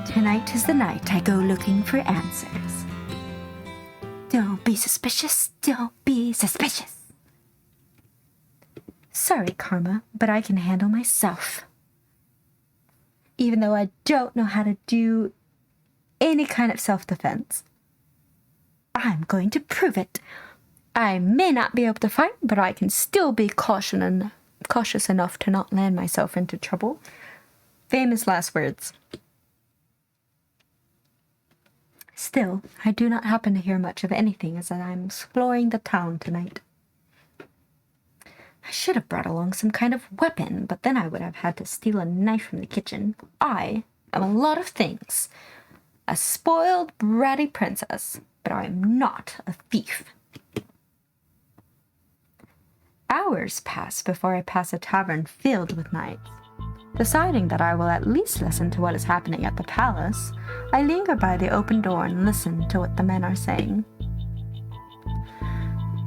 Tonight is the night I go looking for answers. Don't be suspicious. Don't be suspicious. Sorry, Karma, but I can handle myself. Even though I don't know how to do any kind of self-defense. I'm going to prove it. I may not be able to fight, but I can still be cautious enough to not land myself into trouble. Famous last words. Still, I do not happen to hear much of anything as I'm exploring the town tonight. I should have brought along some kind of weapon, but then I would have had to steal a knife from the kitchen. I am a lot of things. A spoiled, bratty princess, but I am not a thief. Hours pass before I pass a tavern filled with knights. Deciding that I will at least listen to what is happening at the palace, I linger by the open door and listen to what the men are saying.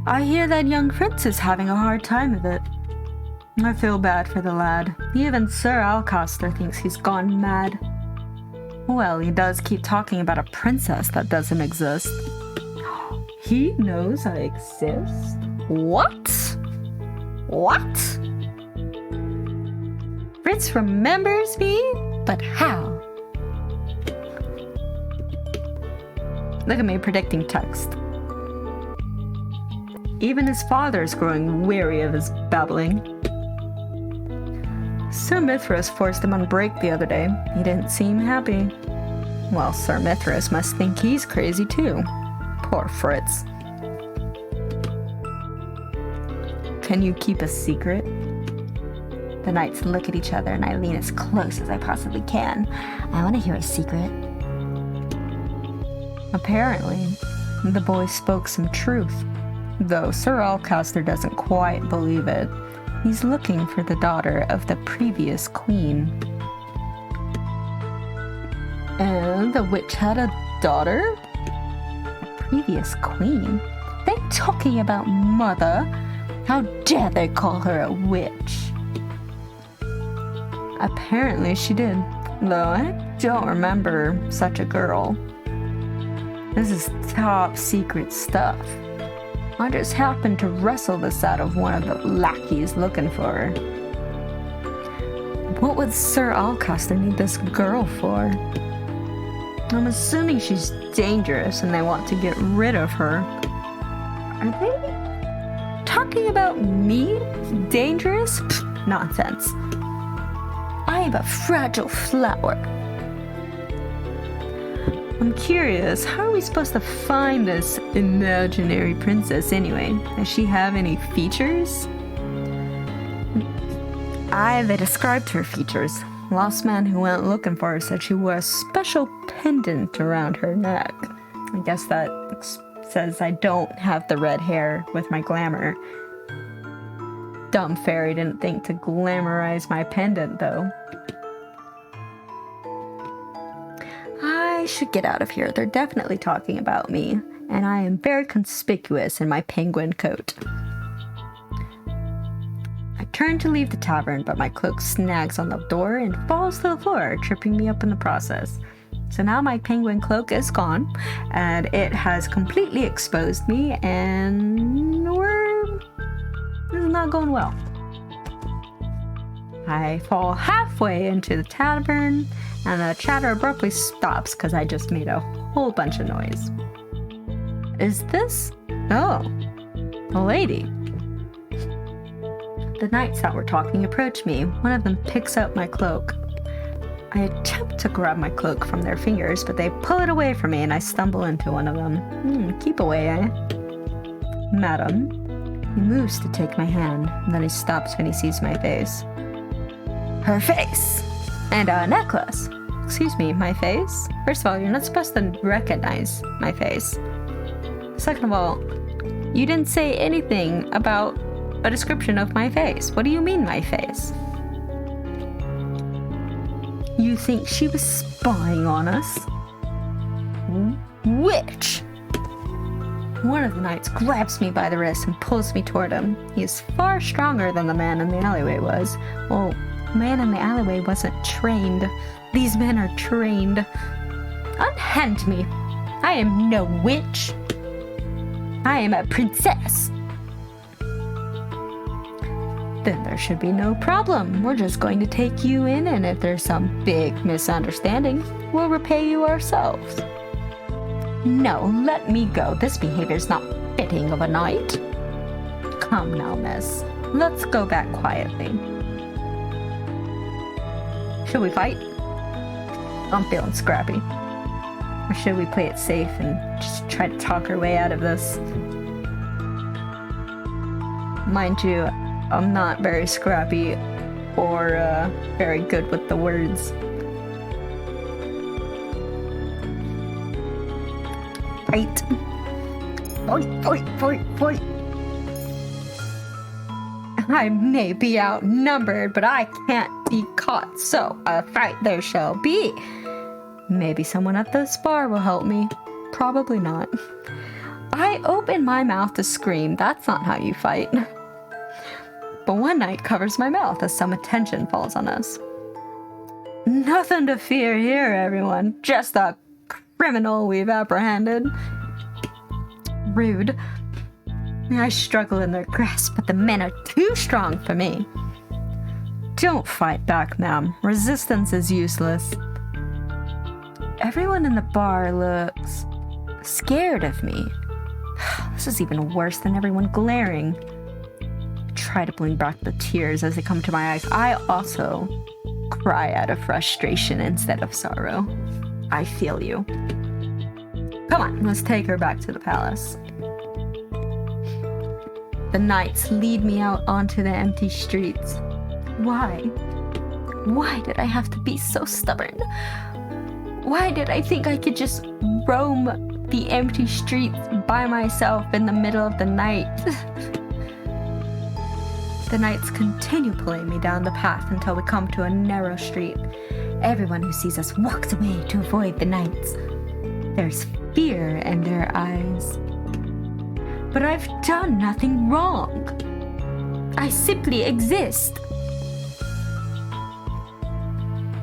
I hear that young prince is having a hard time of it. I feel bad for the lad. Even Sir Alcaster thinks he's gone mad. Well, he does keep talking about a princess that doesn't exist. He knows I exist? What? What? Fritz remembers me? But how? Look at me predicting text. Even his father's growing weary of his babbling. Sir Mithras forced him on break the other day. He didn't seem happy. Well, Sir Mithras must think he's crazy too. Poor Fritz. Can you keep a secret? The knights look at each other and I lean as close as I possibly can. I want to hear a secret. Apparently, the boy spoke some truth. Though Sir Alcaster doesn't quite believe it. He's looking for the daughter of the previous queen. And the witch had a daughter? The previous queen? They talking about mother? How dare they call her a witch? Apparently she did, though I don't remember such a girl. This is top secret stuff. I just happened to wrestle this out of one of the lackeys looking for her. What would Sir Alcaster need this girl for? I'm assuming she's dangerous and they want to get rid of her. Are they talking about me? Dangerous? Pfft, nonsense. I am a fragile flower. I'm curious, how are we supposed to find this imaginary princess anyway? Does she have any features? They described her features. Last man who went looking for her said she wore a special pendant around her neck. I guess that says I don't have the red hair with my glamour. Dumb fairy didn't think to glamorize my pendant, though. I should get out of here. They're definitely talking about me, and I am very conspicuous in my penguin coat. I turn to leave the tavern, but my cloak snags on the door and falls to the floor, tripping me up in the process. So now my penguin cloak is gone, and it has completely exposed me, and this is not going well. I fall halfway into the tavern, and the chatter abruptly stops because I just made a whole bunch of noise. Is this? Oh, a lady. The knights that were talking approach me. One of them picks up my cloak. I attempt to grab my cloak from their fingers, but they pull it away from me and I stumble into one of them. Keep away, eh? Madam. He moves to take my hand, and then he stops when he sees my face. Her face! And a necklace. Excuse me, my face? First of all, you're not supposed to recognize my face. Second of all, you didn't say anything about a description of my face. What do you mean, my face? You think she was spying on us? Witch! One of the knights grabs me by the wrist and pulls me toward him. He is far stronger than the man in the alleyway was. Well, the man in the alleyway wasn't trained. These men are trained. Unhand me. I am no witch. I am a princess. Then there should be no problem. We're just going to take you in, and if there's some big misunderstanding, we'll repay you ourselves. No, let me go. This behavior's not fitting of a knight. Come now, miss. Let's go back quietly. Should we fight? I'm feeling scrappy. Or should we play it safe and just try to talk our way out of this? Mind you, I'm not very scrappy or very good with the words. fight. Fight. I may be outnumbered, but I can't be caught, so a fight there shall be. Maybe someone at this bar will help me. Probably not. I open my mouth to scream. That's not how you fight. But one knight covers my mouth as some attention falls on us. Nothing to fear here, everyone. Just a criminal we've apprehended. Rude. I struggle in their grasp, but the men are too strong for me. Don't fight back, ma'am. Resistance is useless. Everyone in the bar looks scared of me. This is even worse than everyone glaring. I try to bring back the tears as they come to my eyes. I also cry out of frustration instead of sorrow. I feel you. Come on, let's take her back to the palace. The knights lead me out onto the empty streets. Why? Why did I have to be so stubborn? Why did I think I could just roam the empty streets by myself in the middle of the night? The knights continue pulling me down the path until we come to a narrow street. Everyone who sees us walks away to avoid the knights. There's fear in their eyes. But I've done nothing wrong. I simply exist.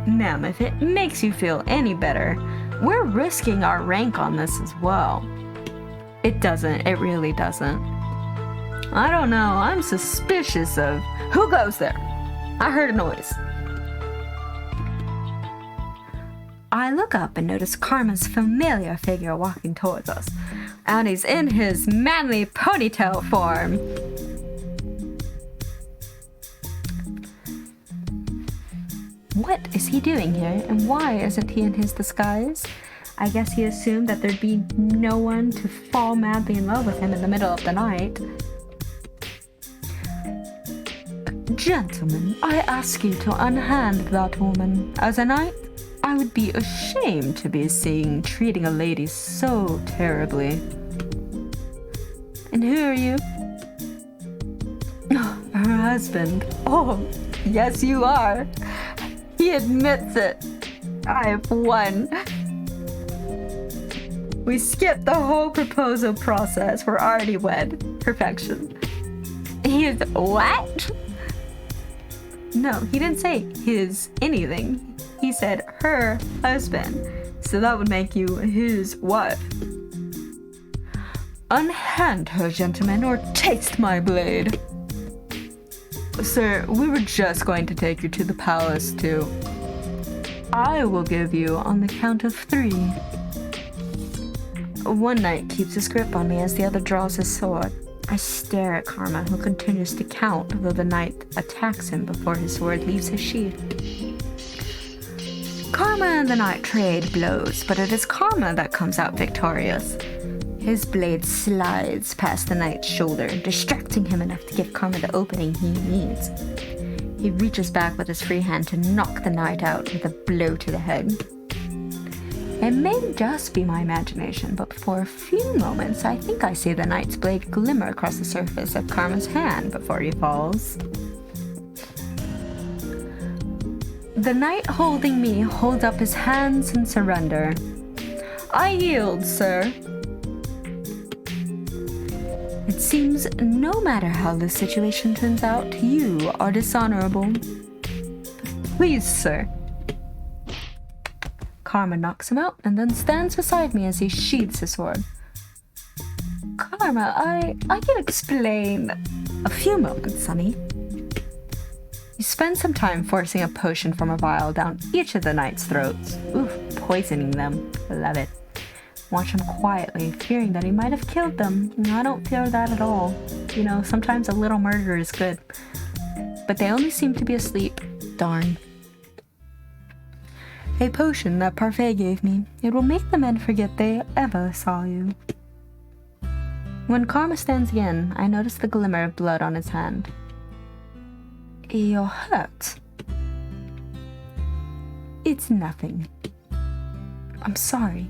Ma'am, if it makes you feel any better, we're risking our rank on this as well. It doesn't. It really doesn't. I don't know. I'm suspicious of... Who goes there? I heard a noise. I look up and notice Karma's familiar figure walking towards us. And he's in his manly ponytail form. What is he doing here, and why isn't he in his disguise? I guess he assumed that there'd be no one to fall madly in love with him in the middle of the night. Gentlemen, I ask you to unhand that woman. As a knight, I would be ashamed to be seen treating a lady so terribly. And who are you? Her husband. Oh, yes you are. He admits it. I have won. We skipped the whole proposal process. We're already wed. Perfection. He is what? No, he didn't say his anything. He said her husband. So that would make you his wife. Unhand her, gentlemen, or taste my blade. Sir, we were just going to take you to the palace, too. I will give you on the count of 3. One knight keeps his grip on me as the other draws his sword. I stare at Karma, who continues to count, though the knight attacks him before his sword leaves his sheath. Karma and the knight trade blows, but it is Karma that comes out victorious. His blade slides past the knight's shoulder, distracting him enough to give Karma the opening he needs. He reaches back with his free hand to knock the knight out with a blow to the head. It may just be my imagination, but for a few moments I think I see the knight's blade glimmer across the surface of Karma's hand before he falls. The knight holding me holds up his hands in surrender. I yield, sir. It seems no matter how the situation turns out, you are dishonorable. Please, sir. Karma knocks him out and then stands beside me as he sheathes his sword. Karma, I can explain. A few moments, sonny. You spend some time forcing a potion from a vial down each of the knight's throats. Oof, poisoning them. Love it. Watch him quietly, fearing that he might have killed them. I don't fear that at all. You know, sometimes a little murder is good. But they only seem to be asleep. Darn. A potion that Parfait gave me. It will make the men forget they ever saw you. When Karma stands again, I notice the glimmer of blood on his hand. You're hurt. It's nothing. I'm sorry.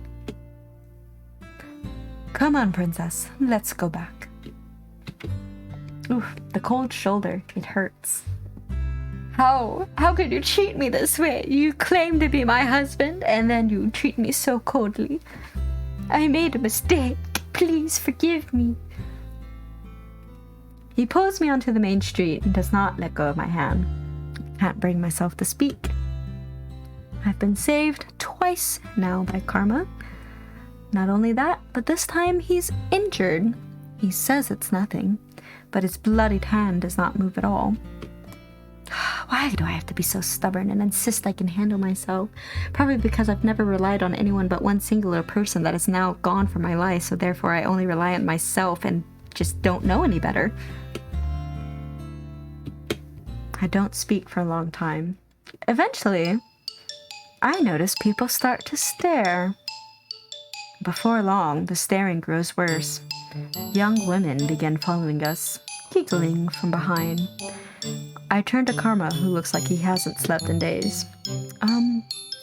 Come on, princess. Let's go back. Oof, the cold shoulder. It hurts. How could you treat me this way? You claim to be my husband, and then you treat me so coldly. I made a mistake. Please forgive me. He pulls me onto the main street and does not let go of my hand. Can't bring myself to speak. I've been saved twice now by Karma. Not only that, but this time he's injured. He says it's nothing, but his bloodied hand does not move at all. Why do I have to be so stubborn and insist I can handle myself? Probably because I've never relied on anyone but one singular person that is now gone from my life, so therefore I only rely on myself and just don't know any better. I don't speak for a long time. Eventually, I notice people start to stare. Before long, the staring grows worse. Young women begin following us, giggling from behind. I turn to Karma, who looks like he hasn't slept in days.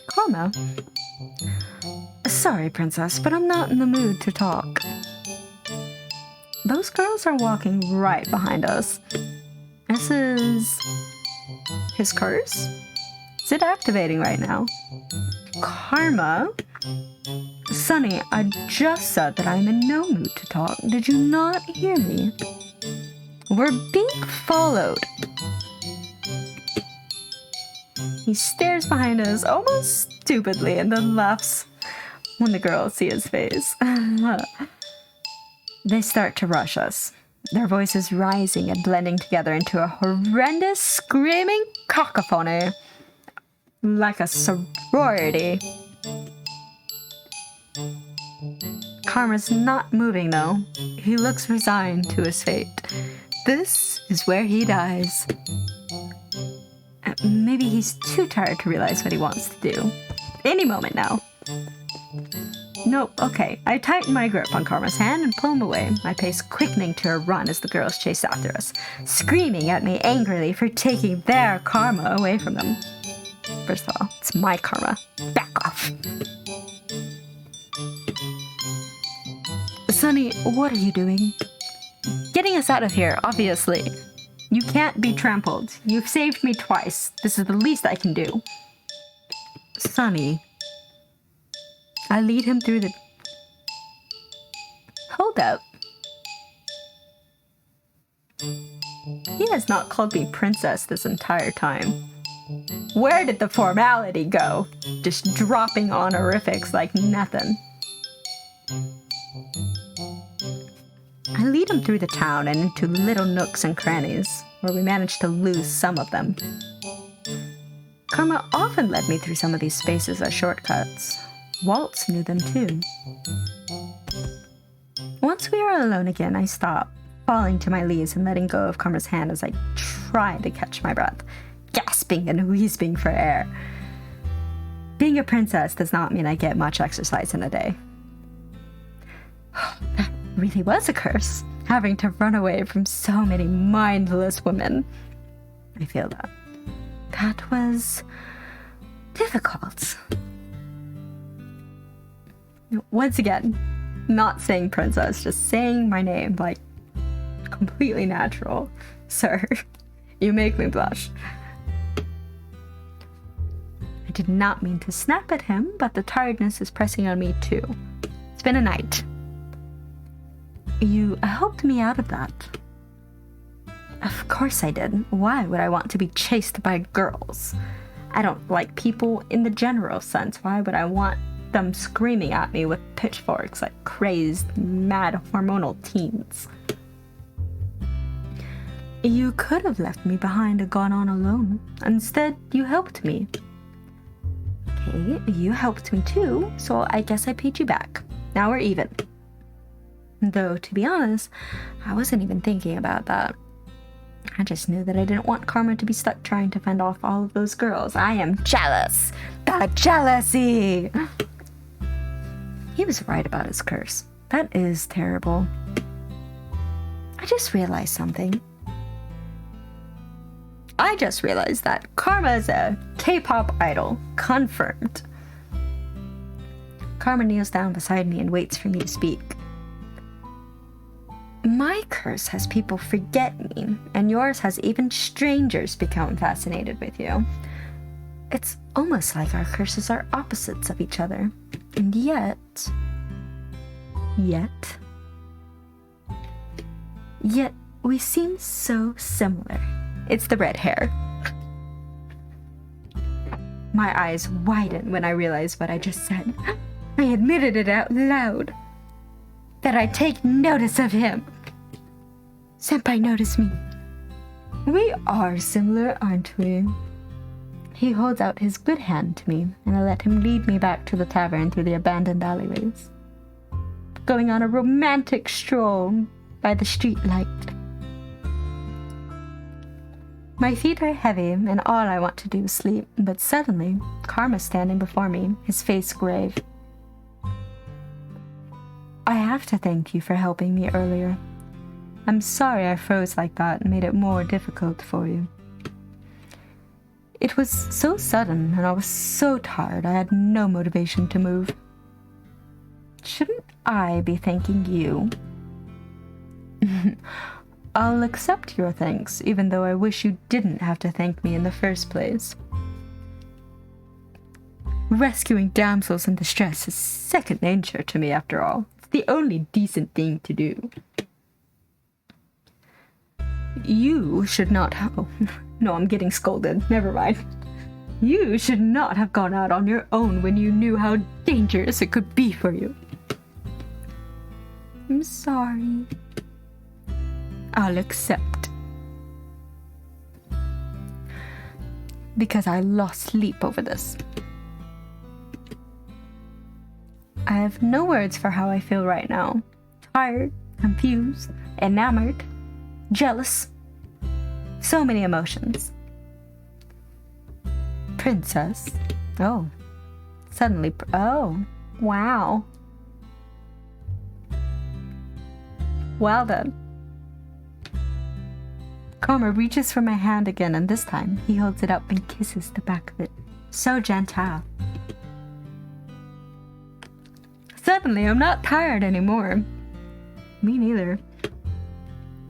Karma? Sorry, princess, but I'm not in the mood to talk. Those girls are walking right behind us. This is his curse? Is it activating right now? Karma? Sunny, I just said that I'm in no mood to talk. Did you not hear me? We're being followed. He stares behind us almost stupidly and then laughs when the girls see his face. They start to rush us, their voices rising and blending together into a horrendous screaming cacophony, like a sorority. Karma's not moving though. He looks resigned to his fate. This is where he dies. Maybe he's too tired to realize what he wants to do. Any moment now. Nope, okay. I tighten my grip on Karma's hand and pull him away, my pace quickening to a run as the girls chase after us, screaming at me angrily for taking their karma away from them. First of all, it's my karma. Back off. Sunny, what are you doing? Getting us out of here, obviously. You can't be trampled. You've saved me twice. This is the least I can do. Sunny. I lead him through the... Hold up. He has not called me princess this entire time. Where did the formality go? Just dropping honorifics like nothing. I lead him through the town and into little nooks and crannies, where we managed to lose some of them. Karma often led me through some of these spaces as shortcuts. Waltz knew them too. Once we are alone again, I stop, falling to my knees and letting go of Karma's hand as I try to catch my breath, gasping and wheezing for air. Being a princess does not mean I get much exercise in a day. That really was a curse, having to run away from so many mindless women. I feel that. That was difficult. Once again, not saying princess, just saying my name like completely natural. Sir, you make me blush. I did not mean to snap at him, but the tiredness is pressing on me too. It's been a night. You helped me out of that. Of course I did. Why would I want to be chased by girls? I don't like people in the general sense. Why would I want them screaming at me with pitchforks like crazed, mad, hormonal teens? You could have left me behind and gone on alone. Instead, you helped me. Okay, you helped me too, so I guess I paid you back. Now we're even. Though, to be honest, I wasn't even thinking about that. I just knew that I didn't want Karma to be stuck trying to fend off all of those girls. I am jealous. The jealousy! He was right about his curse. That is terrible. I just realized something. I just realized that Karma is a K-pop idol. Confirmed. Karma kneels down beside me and waits for me to speak. My curse has people forget me, and yours has even strangers become fascinated with you. It's almost like our curses are opposites of each other. And yet, we seem so similar. It's the red hair. My eyes widen when I realize what I just said. I admitted it out loud. That I take notice of him. Senpai noticed me. We are similar, aren't we? He holds out his good hand to me, and I let him lead me back to the tavern through the abandoned alleyways. Going on a romantic stroll by the street light. My feet are heavy, and all I want to do is sleep, but suddenly, Karma's standing before me, his face grave. I have to thank you for helping me earlier. I'm sorry I froze like that and made it more difficult for you. It was so sudden, and I was so tired I had no motivation to move. Shouldn't I be thanking you? I'll accept your thanks, even though I wish you didn't have to thank me in the first place. Rescuing damsels in distress is second nature to me, after all. It's the only decent thing to do. You should not have... Oh, no, I'm getting scolded. Never mind. You should not have gone out on your own when you knew how dangerous it could be for you. I'm sorry. I'll accept. Because I lost sleep over this. I have no words for how I feel right now. Tired, confused, enamored, jealous. So many emotions. Princess. Oh. Suddenly. Oh. Wow. Well then. Karma reaches for my hand again, and this time he holds it up and kisses the back of it. So gentle. Suddenly, I'm not tired anymore. Me neither.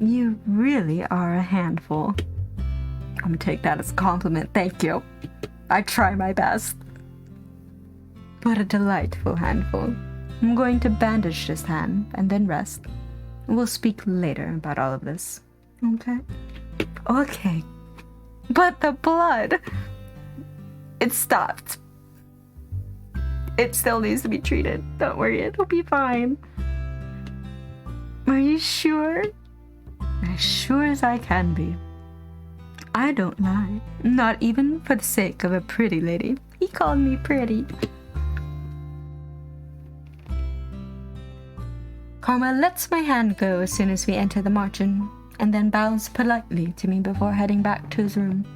You really are a handful. I'm gonna take that as a compliment, thank you. I try my best. What a delightful handful. I'm going to bandage this hand and then rest. We'll speak later about all of this. Okay? Okay. But the blood... It stopped. It still needs to be treated. Don't worry, it'll be fine. Are you sure? As sure as I can be. I don't lie. Not even for the sake of a pretty lady. He called me pretty. Karma lets my hand go as soon as we enter the margin, and then bows politely to me before heading back to his room.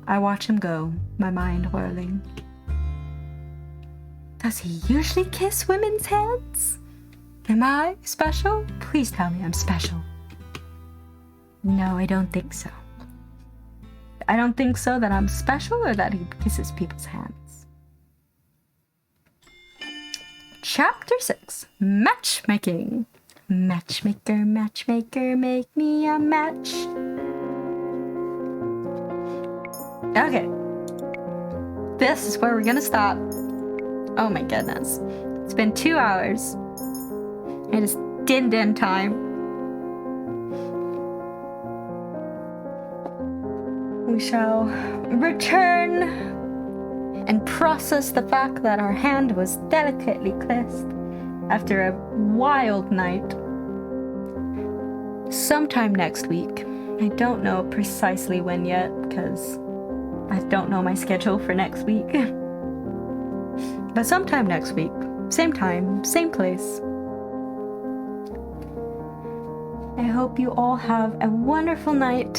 I watch him go, my mind whirling. Does he usually kiss women's hands? Am I special? Please tell me I'm special. No, I don't think so. I don't think so that I'm special or that he kisses people's hands. Chapter 6. Matchmaking. Matchmaker, matchmaker, make me a match. Okay. This is where we're gonna stop. Oh my goodness. It's been 2 hours. It is din time. We shall return and process the fact that our hand was delicately kissed after a wild night. Sometime next week. I don't know precisely when yet, because I don't know my schedule for next week. But sometime next week. Same time, same place. I hope you all have a wonderful night.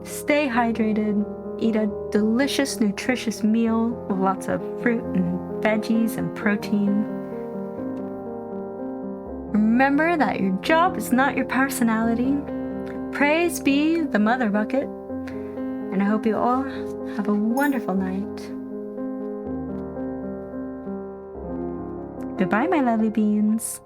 Stay hydrated. Eat a delicious, nutritious meal with lots of fruit and veggies and protein. Remember that your job is not your personality. Praise be the Mother Bucket. And I hope you all have a wonderful night. Goodbye, my lovely beans.